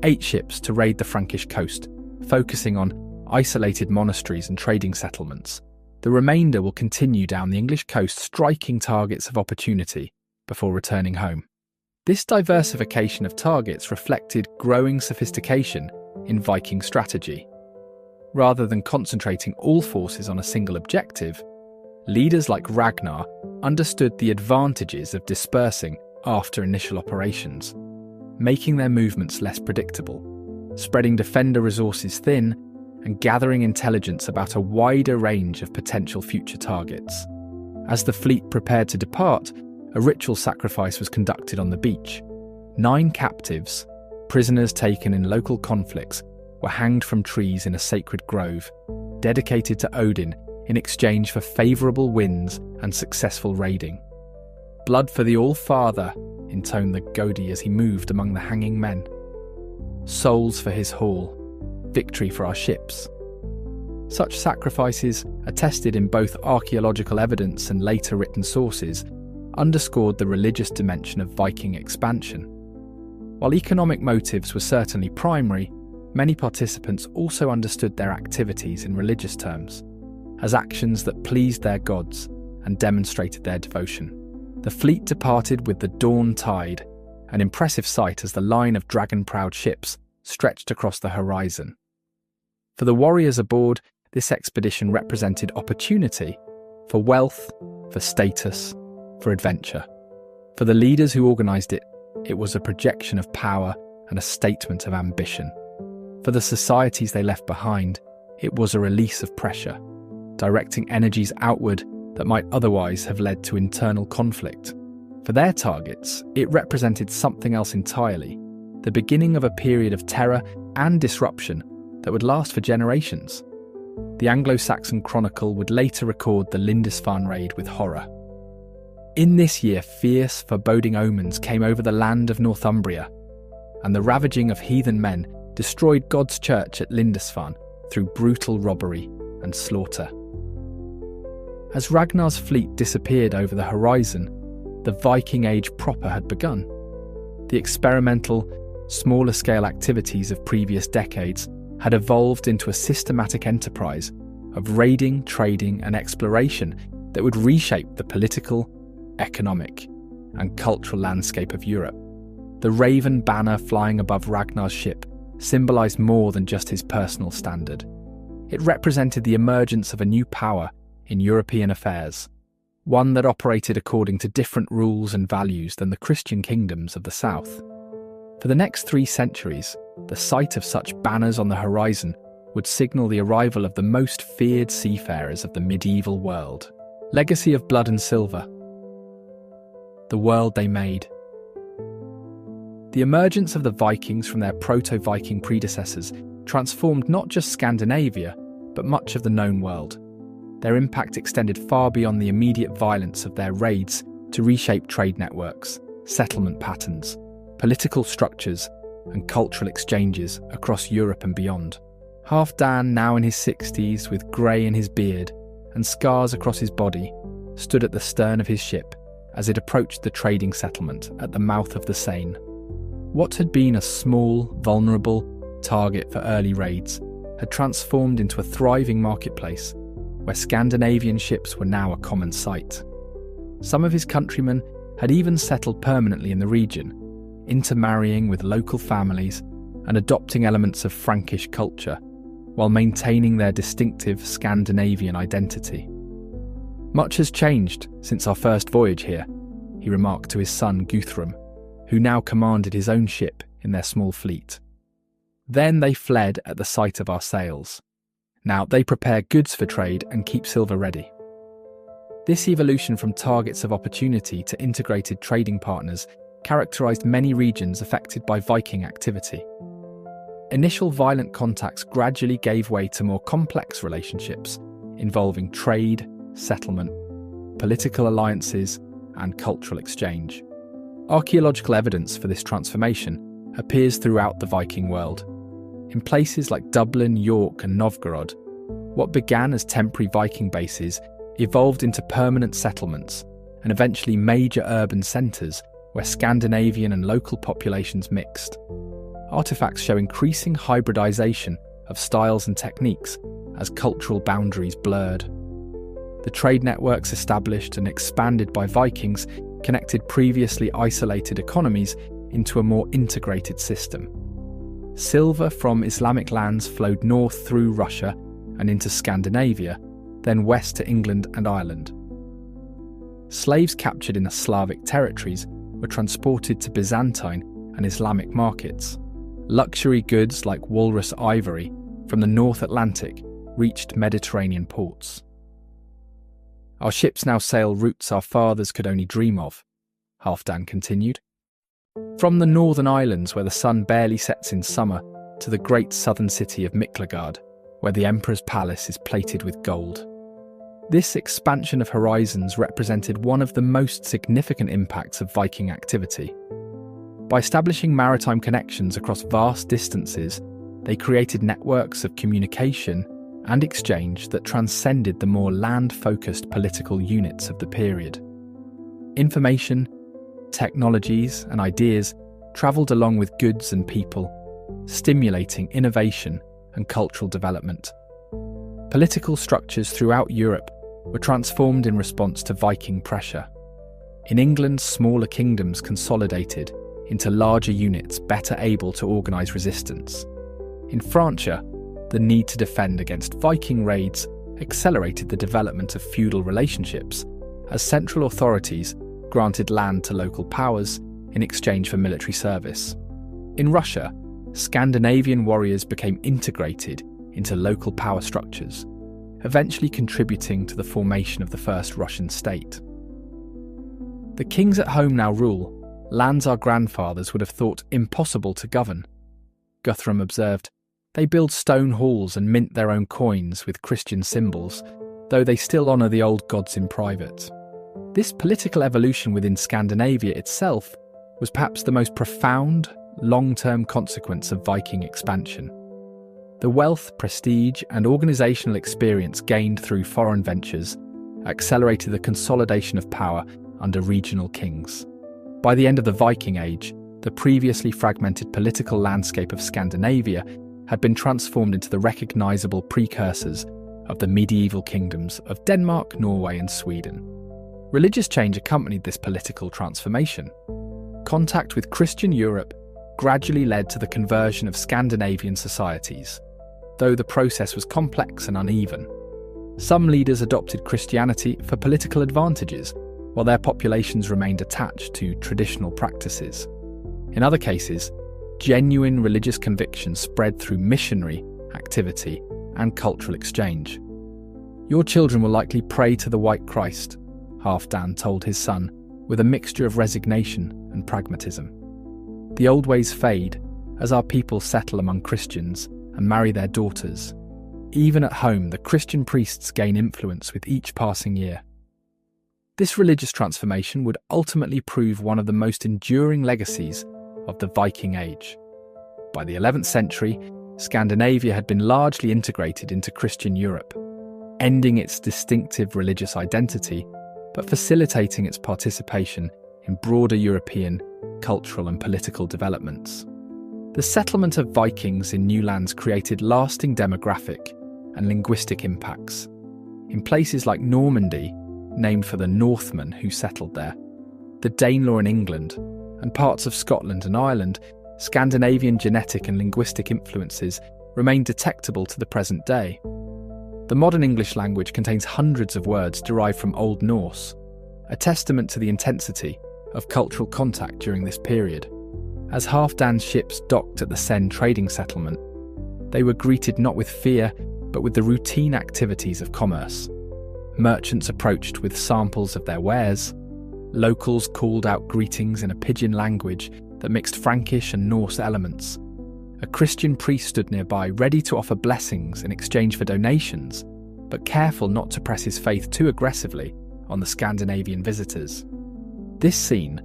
8 ships to raid the Frankish coast, focusing on isolated monasteries and trading settlements. The remainder will continue down the English coast, striking targets of opportunity before returning home. This diversification of targets reflected growing sophistication in Viking strategy. Rather than concentrating all forces on a single objective, leaders like Ragnar understood the advantages of dispersing after initial operations, making their movements less predictable, spreading defender resources thin, and gathering intelligence about a wider range of potential future targets. As the fleet prepared to depart, a ritual sacrifice was conducted on the beach. 9 captives, prisoners taken in local conflicts, were hanged from trees in a sacred grove, dedicated to Odin in exchange for favourable winds and successful raiding. "Blood for the All-Father," intoned the Godi as he moved among the hanging men. "Souls for his hall, victory for our ships." Such sacrifices, attested in both archaeological evidence and later written sources, underscored the religious dimension of Viking expansion. While economic motives were certainly primary, many participants also understood their activities in religious terms, as actions that pleased their gods and demonstrated their devotion. The fleet departed with the dawn tide, an impressive sight as the line of dragon-prowed ships stretched across the horizon. For the warriors aboard, this expedition represented opportunity for wealth, for status, for adventure. For the leaders who organised it, it was a projection of power and a statement of ambition. For the societies they left behind, it was a release of pressure, directing energies outward that might otherwise have led to internal conflict. For their targets, it represented something else entirely, the beginning of a period of terror and disruption that would last for generations. The Anglo-Saxon Chronicle would later record the Lindisfarne raid with horror. In this year, fierce, foreboding omens came over the land of Northumbria, and the ravaging of heathen men destroyed God's church at Lindisfarne through brutal robbery and slaughter. As Ragnar's fleet disappeared over the horizon, the Viking Age proper had begun. The experimental, smaller-scale activities of previous decades had evolved into a systematic enterprise of raiding, trading, and exploration that would reshape the political, economic, and cultural landscape of Europe. The raven banner flying above Ragnar's ship symbolised more than just his personal standard. It represented the emergence of a new power in European affairs, one that operated according to different rules and values than the Christian kingdoms of the south. For the next 3 centuries, the sight of such banners on the horizon would signal the arrival of the most feared seafarers of the medieval world. Legacy of blood and silver. The world they made. The emergence of the Vikings from their proto-Viking predecessors transformed not just Scandinavia, but much of the known world. Their impact extended far beyond the immediate violence of their raids to reshape trade networks, settlement patterns, political structures, and cultural exchanges across Europe and beyond. Halfdan, now in his 60s, with grey in his beard and scars across his body, stood at the stern of his ship as it approached the trading settlement at the mouth of the Seine. What had been a small, vulnerable target for early raids had transformed into a thriving marketplace where Scandinavian ships were now a common sight. Some of his countrymen had even settled permanently in the region, intermarrying with local families and adopting elements of Frankish culture while maintaining their distinctive Scandinavian identity. "Much has changed since our first voyage here," he remarked to his son Guthrum, who now commanded his own ship in their small fleet. "Then they fled at the sight of our sails. Now they prepare goods for trade and keep silver ready." This evolution from targets of opportunity to integrated trading partners characterised many regions affected by Viking activity. Initial violent contacts gradually gave way to more complex relationships involving trade, settlement, political alliances, and cultural exchange. Archaeological evidence for this transformation appears throughout the Viking world. In places like Dublin, York, and Novgorod, what began as temporary Viking bases evolved into permanent settlements, and eventually major urban centres where Scandinavian and local populations mixed. Artefacts show increasing hybridisation of styles and techniques as cultural boundaries blurred. The trade networks established and expanded by Vikings connected previously isolated economies into a more integrated system. Silver from Islamic lands flowed north through Russia and into Scandinavia, then west to England and Ireland. Slaves captured in the Slavic territories were transported to Byzantine and Islamic markets. Luxury goods like walrus ivory from the North Atlantic reached Mediterranean ports. Our ships now sail routes our fathers could only dream of, Halfdan continued. From the northern islands where the sun barely sets in summer to the great southern city of Miklagard, where the emperor's palace is plated with gold. This expansion of horizons represented one of the most significant impacts of Viking activity. By establishing maritime connections across vast distances, they created networks of communication and exchange that transcended the more land-focused political units of the period. Information, technologies, and ideas travelled along with goods and people, stimulating innovation and cultural development. Political structures throughout Europe were transformed in response to Viking pressure. In England, smaller kingdoms consolidated into larger units better able to organise resistance. In Francia, the need to defend against Viking raids accelerated the development of feudal relationships as central authorities granted land to local powers in exchange for military service. In Russia, Scandinavian warriors became integrated into local power structures, eventually contributing to the formation of the first Russian state. The kings at home now rule lands our grandfathers would have thought impossible to govern. Guthrum observed, "They build stone halls and mint their own coins with Christian symbols, though they still honour the old gods in private." This political evolution within Scandinavia itself was perhaps the most profound, long-term consequence of Viking expansion. The wealth, prestige, and organisational experience gained through foreign ventures accelerated the consolidation of power under regional kings. By the end of the Viking Age, the previously fragmented political landscape of Scandinavia had been transformed into the recognisable precursors of the medieval kingdoms of Denmark, Norway, and Sweden. Religious change accompanied this political transformation. Contact with Christian Europe gradually led to the conversion of Scandinavian societies, though the process was complex and uneven. Some leaders adopted Christianity for political advantages, while their populations remained attached to traditional practices. In other cases, genuine religious conviction spread through missionary activity and cultural exchange. "Your children will likely pray to the White Christ," Halfdan told his son, with a mixture of resignation and pragmatism. "The old ways fade as our people settle among Christians and marry their daughters. Even at home, the Christian priests gain influence with each passing year." This religious transformation would ultimately prove one of the most enduring legacies of the Viking Age. By the 11th century, Scandinavia had been largely integrated into Christian Europe, ending its distinctive religious identity, but facilitating its participation in broader European cultural and political developments. The settlement of Vikings in new lands created lasting demographic and linguistic impacts. In places like Normandy, named for the Northmen who settled there, the Danelaw in England, and parts of Scotland and Ireland, Scandinavian genetic and linguistic influences remain detectable to the present day. The modern English language contains hundreds of words derived from Old Norse, a testament to the intensity of cultural contact during this period. As Halfdan's ships docked at the Seine trading settlement, they were greeted not with fear, but with the routine activities of commerce. Merchants approached with samples of their wares. Locals called out greetings in a pidgin language that mixed Frankish and Norse elements. A Christian priest stood nearby, ready to offer blessings in exchange for donations, but careful not to press his faith too aggressively on the Scandinavian visitors. This scene,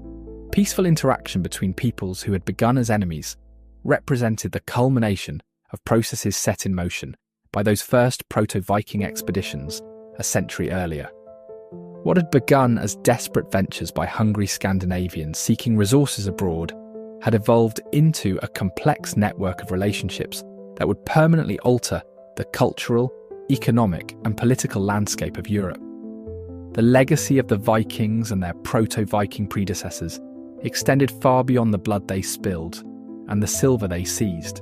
peaceful interaction between peoples who had begun as enemies, represented the culmination of processes set in motion by those first proto-Viking expeditions a century earlier. What had begun as desperate ventures by hungry Scandinavians seeking resources abroad had evolved into a complex network of relationships that would permanently alter the cultural, economic, and political landscape of Europe. The legacy of the Vikings and their proto-Viking predecessors extended far beyond the blood they spilled and the silver they seized.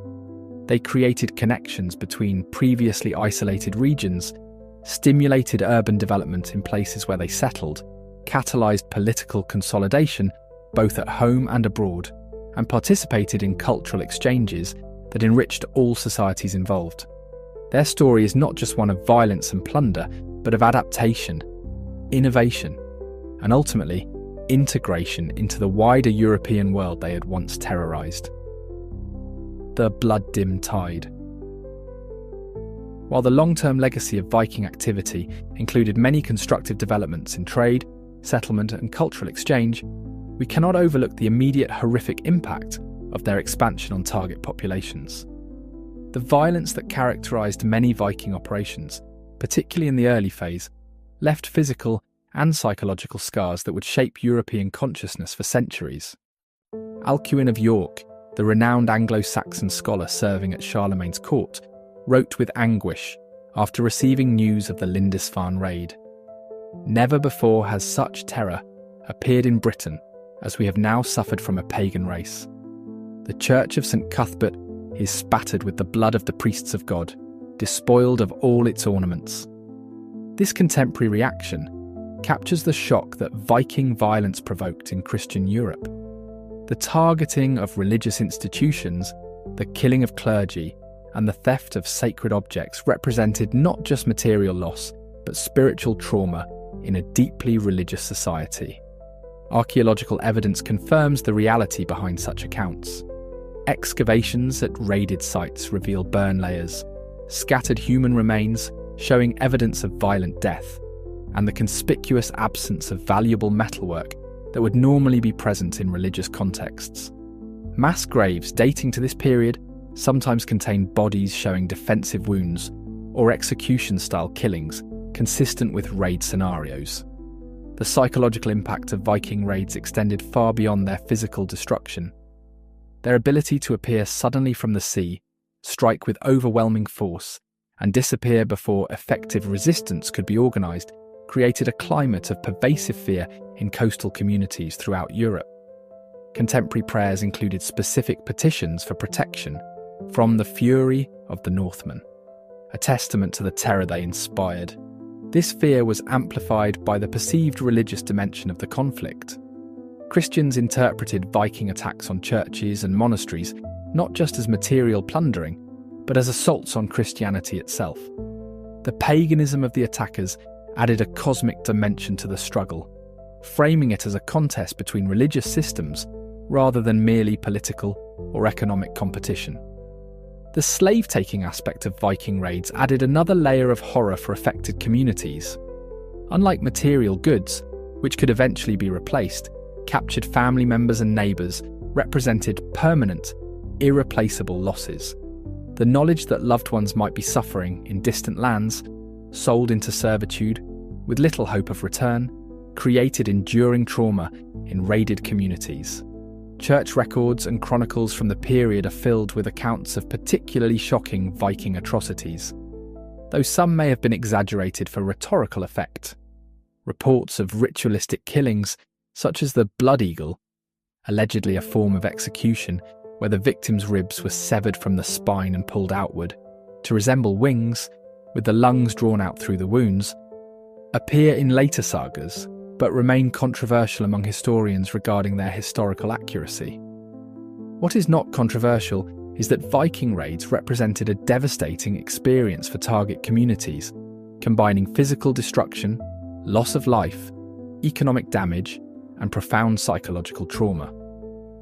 They created connections between previously isolated regions, stimulated urban development in places where they settled, catalysed political consolidation both at home and abroad, and participated in cultural exchanges that enriched all societies involved. Their story is not just one of violence and plunder, but of adaptation, innovation, and ultimately integration into the wider European world they had once terrorised. The blood-dimmed tide. While the long-term legacy of Viking activity included many constructive developments in trade, settlement, and cultural exchange, we cannot overlook the immediate horrific impact of their expansion on target populations. The violence that characterised many Viking operations, particularly in the early phase, left physical and psychological scars that would shape European consciousness for centuries. Alcuin of York, the renowned Anglo-Saxon scholar serving at Charlemagne's court, wrote with anguish after receiving news of the Lindisfarne raid. Never before has such terror appeared in Britain as we have now suffered from a pagan race. The Church of St. Cuthbert is spattered with the blood of the priests of God, despoiled of all its ornaments. This contemporary reaction captures the shock that Viking violence provoked in Christian Europe. The targeting of religious institutions, the killing of clergy, and the theft of sacred objects represented not just material loss, but spiritual trauma in a deeply religious society. Archaeological evidence confirms the reality behind such accounts. Excavations at raided sites reveal burn layers, scattered human remains showing evidence of violent death, and the conspicuous absence of valuable metalwork that would normally be present in religious contexts. Mass graves dating to this period sometimes contain bodies showing defensive wounds or execution-style killings consistent with raid scenarios. The psychological impact of Viking raids extended far beyond their physical destruction. Their ability to appear suddenly from the sea, strike with overwhelming force, and disappear before effective resistance could be organised created a climate of pervasive fear in coastal communities throughout Europe. Contemporary prayers included specific petitions for protection from the fury of the Northmen, a testament to the terror they inspired. This fear was amplified by the perceived religious dimension of the conflict. Christians interpreted Viking attacks on churches and monasteries not just as material plundering, but as assaults on Christianity itself. The paganism of the attackers added a cosmic dimension to the struggle, framing it as a contest between religious systems rather than merely political or economic competition. The slave-taking aspect of Viking raids added another layer of horror for affected communities. Unlike material goods, which could eventually be replaced, captured family members and neighbours represented permanent, irreplaceable losses. The knowledge that loved ones might be suffering in distant lands, sold into servitude, with little hope of return, created enduring trauma in raided communities. Church records and chronicles from the period are filled with accounts of particularly shocking Viking atrocities, though some may have been exaggerated for rhetorical effect. Reports of ritualistic killings, such as the blood eagle, allegedly a form of execution where the victim's ribs were severed from the spine and pulled outward, to resemble wings, with the lungs drawn out through the wounds, appear in later sagas, but remain controversial among historians regarding their historical accuracy. What is not controversial is that Viking raids represented a devastating experience for target communities, combining physical destruction, loss of life, economic damage, and profound psychological trauma.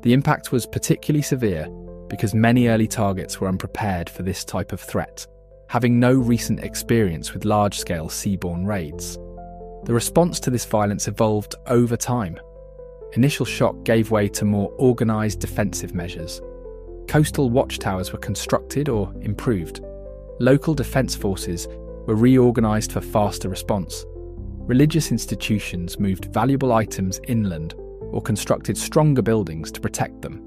The impact was particularly severe because many early targets were unprepared for this type of threat, having no recent experience with large-scale seaborne raids. The response to this violence evolved over time. Initial shock gave way to more organised defensive measures. Coastal watchtowers were constructed or improved. Local defence forces were reorganised for faster response. religious institutions moved valuable items inland or constructed stronger buildings to protect them.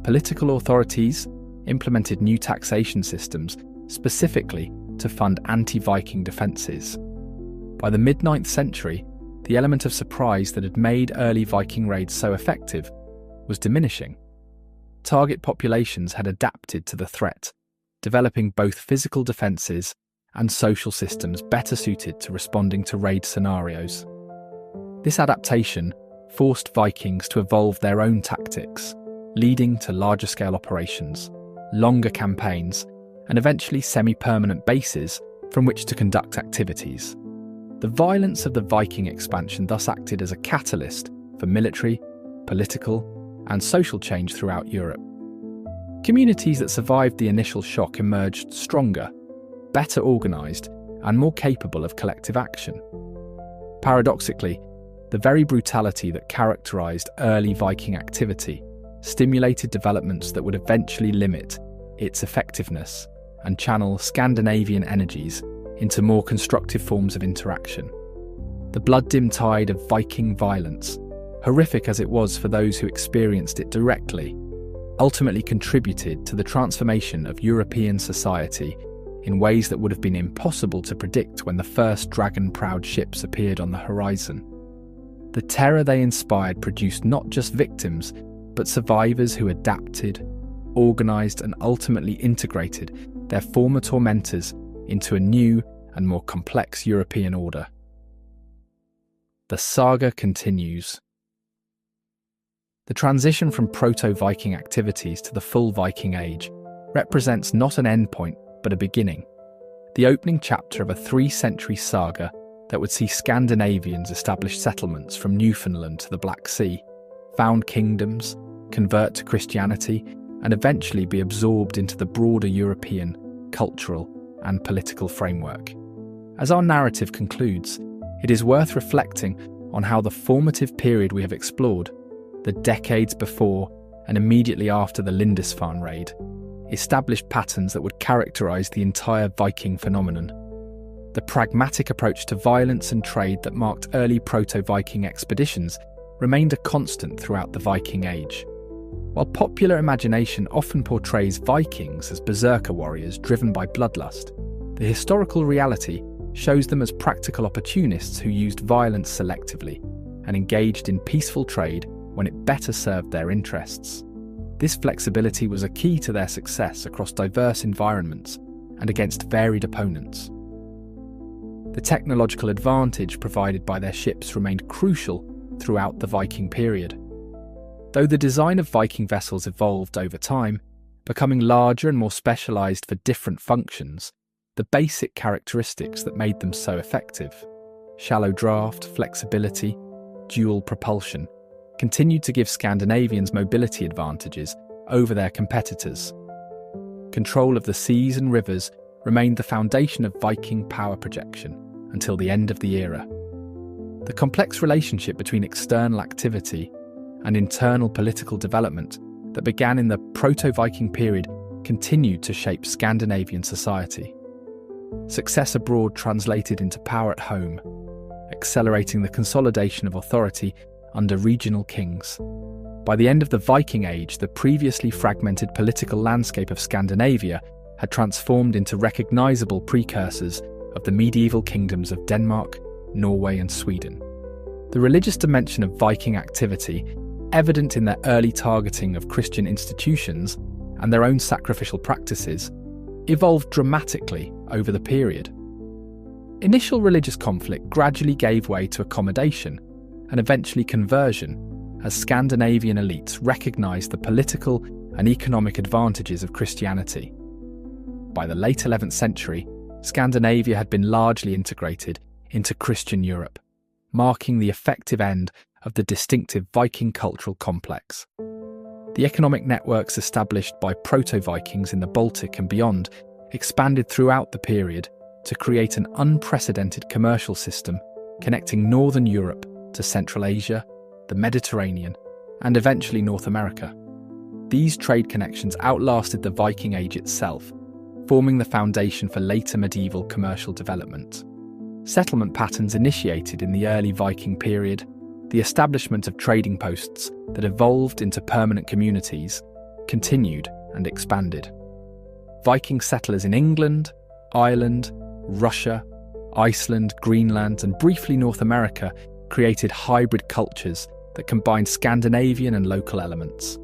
Political authorities implemented new taxation systems specifically to fund anti-Viking defences. By the mid-9th century, the element of surprise that had made early Viking raids so effective was diminishing. Target populations had adapted to the threat, developing both physical defences and social systems better suited to responding to raid scenarios. This adaptation forced Vikings to evolve their own tactics, leading to larger-scale operations, longer campaigns, and eventually semi-permanent bases from which to conduct activities. The violence of the Viking expansion thus acted as a catalyst for military, political, and social change throughout Europe. Communities that survived the initial shock emerged stronger, better organised, and more capable of collective action. Paradoxically, the very brutality that characterised early Viking activity stimulated developments that would eventually limit its effectiveness and channel Scandinavian energies into more constructive forms of interaction. The blood-dimmed tide of Viking violence, horrific as it was for those who experienced it directly, ultimately contributed to the transformation of European society in ways that would have been impossible to predict when the first dragon-proud ships appeared on the horizon. The terror they inspired produced not just victims, but survivors who adapted, organised, and ultimately integrated their former tormentors into a new and more complex European order. The saga continues. The transition from proto-Viking activities to the full Viking Age represents not an endpoint, but a beginning. The opening chapter of a 3-century saga that would see Scandinavians establish settlements from Newfoundland to the Black Sea, found kingdoms, convert to Christianity, and eventually be absorbed into the broader European cultural and political framework. As our narrative concludes, it is worth reflecting on how the formative period we have explored, the decades before and immediately after the Lindisfarne raid, established patterns that would characterise the entire Viking phenomenon. The pragmatic approach to violence and trade that marked early proto-Viking expeditions remained a constant throughout the Viking Age. While popular imagination often portrays Vikings as berserker warriors driven by bloodlust, the historical reality shows them as practical opportunists who used violence selectively and engaged in peaceful trade when it better served their interests. This flexibility was a key to their success across diverse environments and against varied opponents. The technological advantage provided by their ships remained crucial throughout the Viking period. Though the design of Viking vessels evolved over time, becoming larger and more specialised for different functions, the basic characteristics that made them so effective, shallow draft, flexibility, dual propulsion, continued to give Scandinavians mobility advantages over their competitors. Control of the seas and rivers remained the foundation of Viking power projection until the end of the era. The complex relationship between external activity and internal political development that began in the proto-Viking period continued to shape Scandinavian society. Success abroad translated into power at home, accelerating the consolidation of authority under regional kings. By the end of the Viking Age, the previously fragmented political landscape of Scandinavia had transformed into recognisable precursors of the medieval kingdoms of Denmark, Norway, and Sweden. The religious dimension of Viking activity, evident in their early targeting of Christian institutions and their own sacrificial practices, evolved dramatically over the period. Initial religious conflict gradually gave way to accommodation and eventually conversion as Scandinavian elites recognised the political and economic advantages of Christianity. By the late 11th century, Scandinavia had been largely integrated into Christian Europe, marking the effective end of the distinctive Viking cultural complex. The economic networks established by proto-Vikings in the Baltic and beyond expanded throughout the period to create an unprecedented commercial system connecting northern Europe to Central Asia, the Mediterranean, and eventually North America. These trade connections outlasted the Viking Age itself, forming the foundation for later medieval commercial development. Settlement patterns initiated in the early Viking period, the establishment of trading posts that evolved into permanent communities, continued and expanded. Viking settlers in England, Ireland, Russia, Iceland, Greenland, and briefly North America created hybrid cultures that combined Scandinavian and local elements.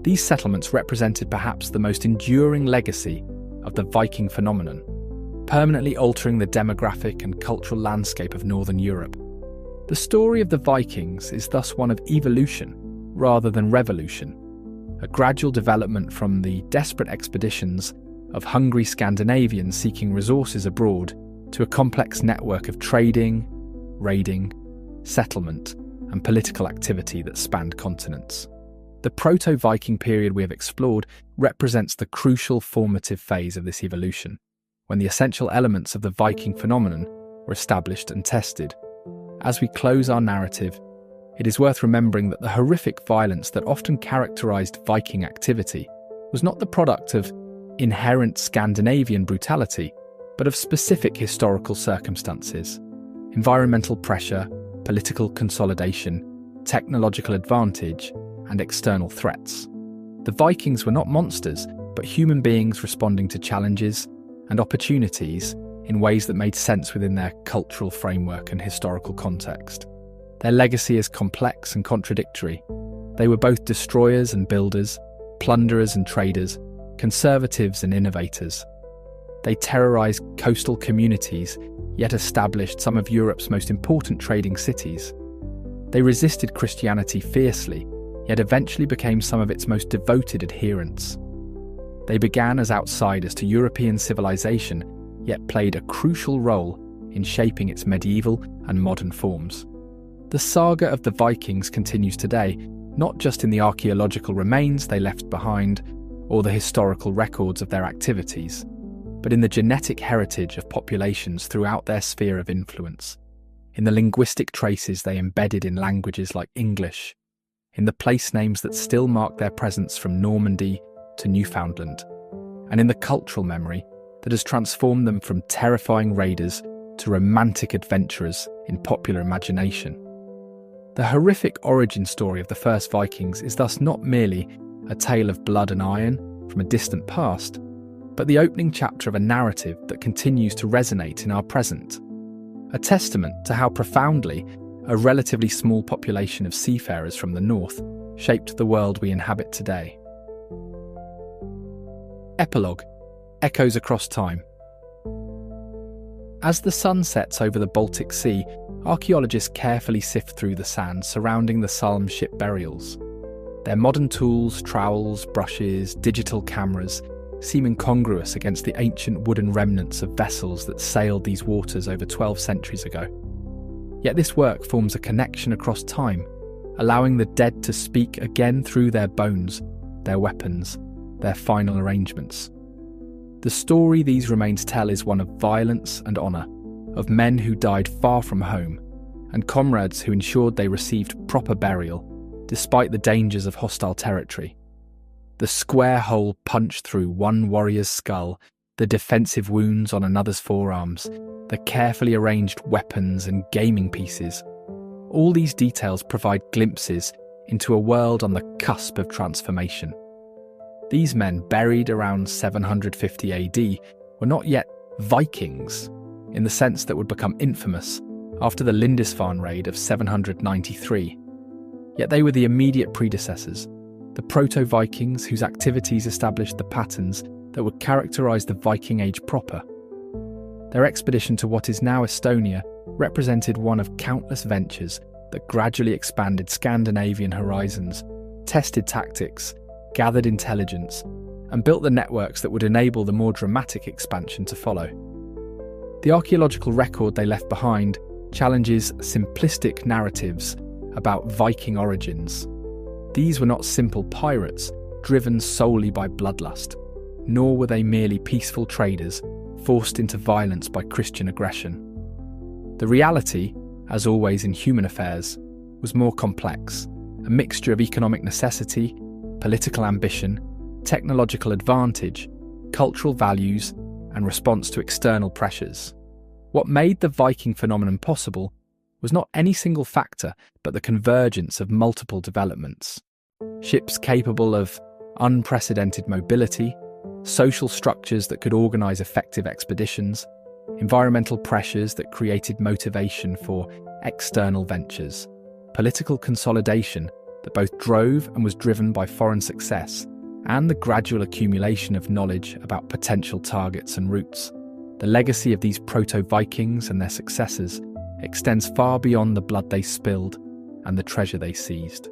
These settlements represented perhaps the most enduring legacy of the Viking phenomenon, permanently altering the demographic and cultural landscape of Northern Europe. The story of the Vikings is thus one of evolution rather than revolution, a gradual development from the desperate expeditions of hungry Scandinavians seeking resources abroad to a complex network of trading, raiding, settlement, and political activity that spanned continents. The Proto-Viking period we have explored represents the crucial formative phase of this evolution, when the essential elements of the Viking phenomenon were established and tested. As we close our narrative, it is worth remembering that the horrific violence that often characterized Viking activity was not the product of inherent Scandinavian brutality, but of specific historical circumstances: environmental pressure, political consolidation, technological advantage, and external threats. The Vikings were not monsters, but human beings responding to challenges and opportunities in ways that made sense within their cultural framework and historical context. Their legacy is complex and contradictory. They were both destroyers and builders, plunderers and traders, conservatives and innovators. They terrorized coastal communities, yet established some of Europe's most important trading cities. They resisted Christianity fiercely, yet eventually became some of its most devoted adherents. They began as outsiders to European civilization, yet played a crucial role in shaping its medieval and modern forms. The saga of the Vikings continues today, not just in the archaeological remains they left behind or the historical records of their activities, but in the genetic heritage of populations throughout their sphere of influence, in the linguistic traces they embedded in languages like English, in the place names that still mark their presence from Normandy to Newfoundland, and in the cultural memory that has transformed them from terrifying raiders to romantic adventurers in popular imagination. The horrific origin story of the first Vikings is thus not merely a tale of blood and iron from a distant past, but the opening chapter of a narrative that continues to resonate in our present, a testament to how profoundly a relatively small population of seafarers from the north shaped the world we inhabit today. Epilogue: Echoes across time. As the sun sets over the Baltic Sea, archaeologists carefully sift through the sand surrounding the Salm ship burials. Their modern tools, trowels, brushes, digital cameras seem incongruous against the ancient wooden remnants of vessels that sailed these waters over 12 centuries ago. Yet this work forms a connection across time, allowing the dead to speak again through their bones, their weapons, their final arrangements. The story these remains tell is one of violence and honour, of men who died far from home, and comrades who ensured they received proper burial, despite the dangers of hostile territory. The square hole punched through one warrior's skull, the defensive wounds on another's forearms, the carefully arranged weapons and gaming pieces. All these details provide glimpses into a world on the cusp of transformation. These men, buried around 750 AD, were not yet Vikings, in the sense that would become infamous after the Lindisfarne raid of 793. Yet they were the immediate predecessors, the Proto-Vikings whose activities established the patterns that would characterise the Viking Age proper. Their expedition to what is now Estonia represented one of countless ventures that gradually expanded Scandinavian horizons, tested tactics, gathered intelligence, and built the networks that would enable the more dramatic expansion to follow. The archaeological record they left behind challenges simplistic narratives about Viking origins. These were not simple pirates driven solely by bloodlust, nor were they merely peaceful traders forced into violence by Christian aggression. The reality, as always in human affairs, was more complex, a mixture of economic necessity, political ambition, technological advantage, cultural values, and response to external pressures. What made the Viking phenomenon possible was not any single factor, but the convergence of multiple developments. Ships capable of unprecedented mobility, social structures that could organise effective expeditions, environmental pressures that created motivation for external ventures, political consolidation that both drove and was driven by foreign success, and the gradual accumulation of knowledge about potential targets and routes. The legacy of these proto-Vikings and their successors extends far beyond the blood they spilled and the treasure they seized.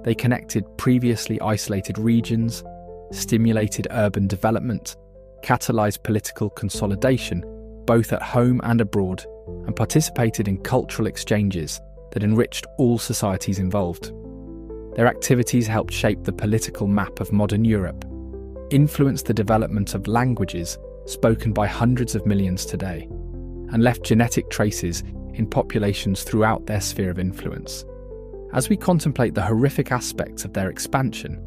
They connected previously isolated regions, stimulated urban development, catalysed political consolidation, both at home and abroad, and participated in cultural exchanges that enriched all societies involved. Their activities helped shape the political map of modern Europe, influenced the development of languages spoken by hundreds of millions today, and left genetic traces in populations throughout their sphere of influence. As we contemplate the horrific aspects of their expansion,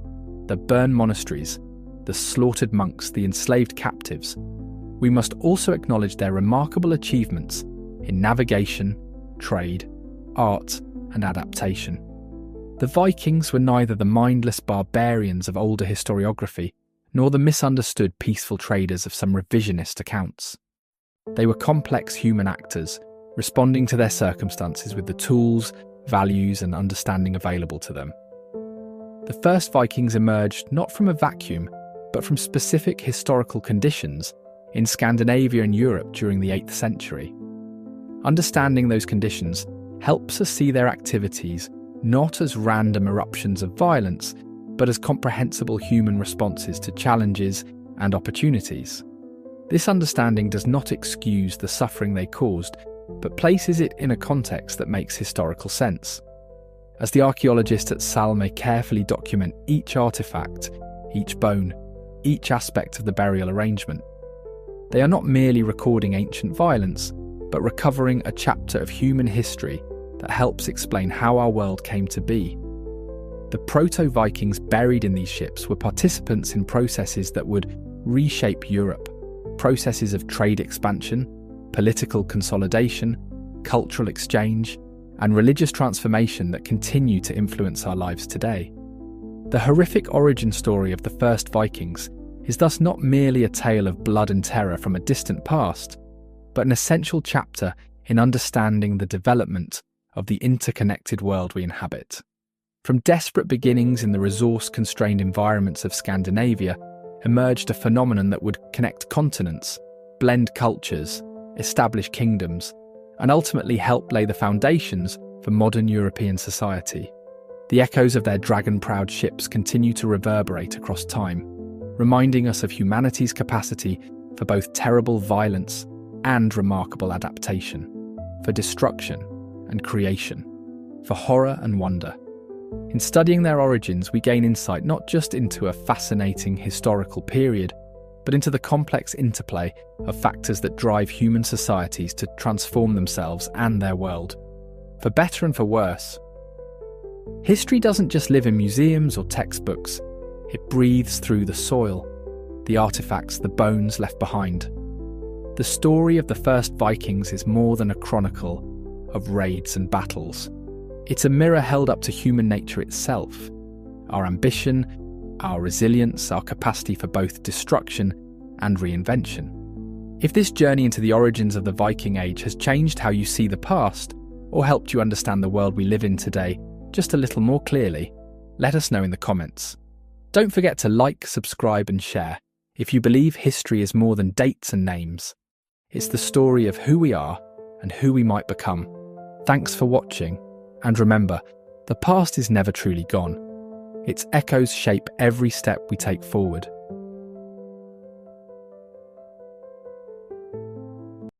the burned monasteries, the slaughtered monks, the enslaved captives, we must also acknowledge their remarkable achievements in navigation, trade, art, and adaptation. The Vikings were neither the mindless barbarians of older historiography nor the misunderstood peaceful traders of some revisionist accounts. They were complex human actors, responding to their circumstances with the tools, values, and understanding available to them. The first Vikings emerged not from a vacuum, but from specific historical conditions in Scandinavia and Europe during the 8th century. Understanding those conditions helps us see their activities not as random eruptions of violence, but as comprehensible human responses to challenges and opportunities. This understanding does not excuse the suffering they caused, but places it in a context that makes historical sense. As the archaeologists at Salme carefully document each artifact, each bone, each aspect of the burial arrangement, they are not merely recording ancient violence, but recovering a chapter of human history that helps explain how our world came to be. The proto-Vikings buried in these ships were participants in processes that would reshape Europe, processes of trade expansion, political consolidation, cultural exchange, and religious transformation that continue to influence our lives today. The horrific origin story of the first Vikings is thus not merely a tale of blood and terror from a distant past, but an essential chapter in understanding the development of the interconnected world we inhabit. From desperate beginnings in the resource-constrained environments of Scandinavia emerged a phenomenon that would connect continents, blend cultures, establish kingdoms, and ultimately help lay the foundations for modern European society. The echoes of their dragon-proud ships continue to reverberate across time, reminding us of humanity's capacity for both terrible violence and remarkable adaptation, for destruction and creation, for horror and wonder. In studying their origins, we gain insight not just into a fascinating historical period, but into the complex interplay of factors that drive human societies to transform themselves and their world. For better and for worse, history doesn't just live in museums or textbooks. It breathes through the soil, the artifacts, the bones left behind. The story of the first Vikings is more than a chronicle of raids and battles. It's a mirror held up to human nature itself, our ambition, our resilience, our capacity for both destruction and reinvention. If this journey into the origins of the Viking Age has changed how you see the past, or helped you understand the world we live in today just a little more clearly, let us know in the comments. Don't forget to like, subscribe and share if you believe history is more than dates and names. It's the story of who we are and who we might become. Thanks for watching, and remember, the past is never truly gone. Its echoes shape every step we take forward.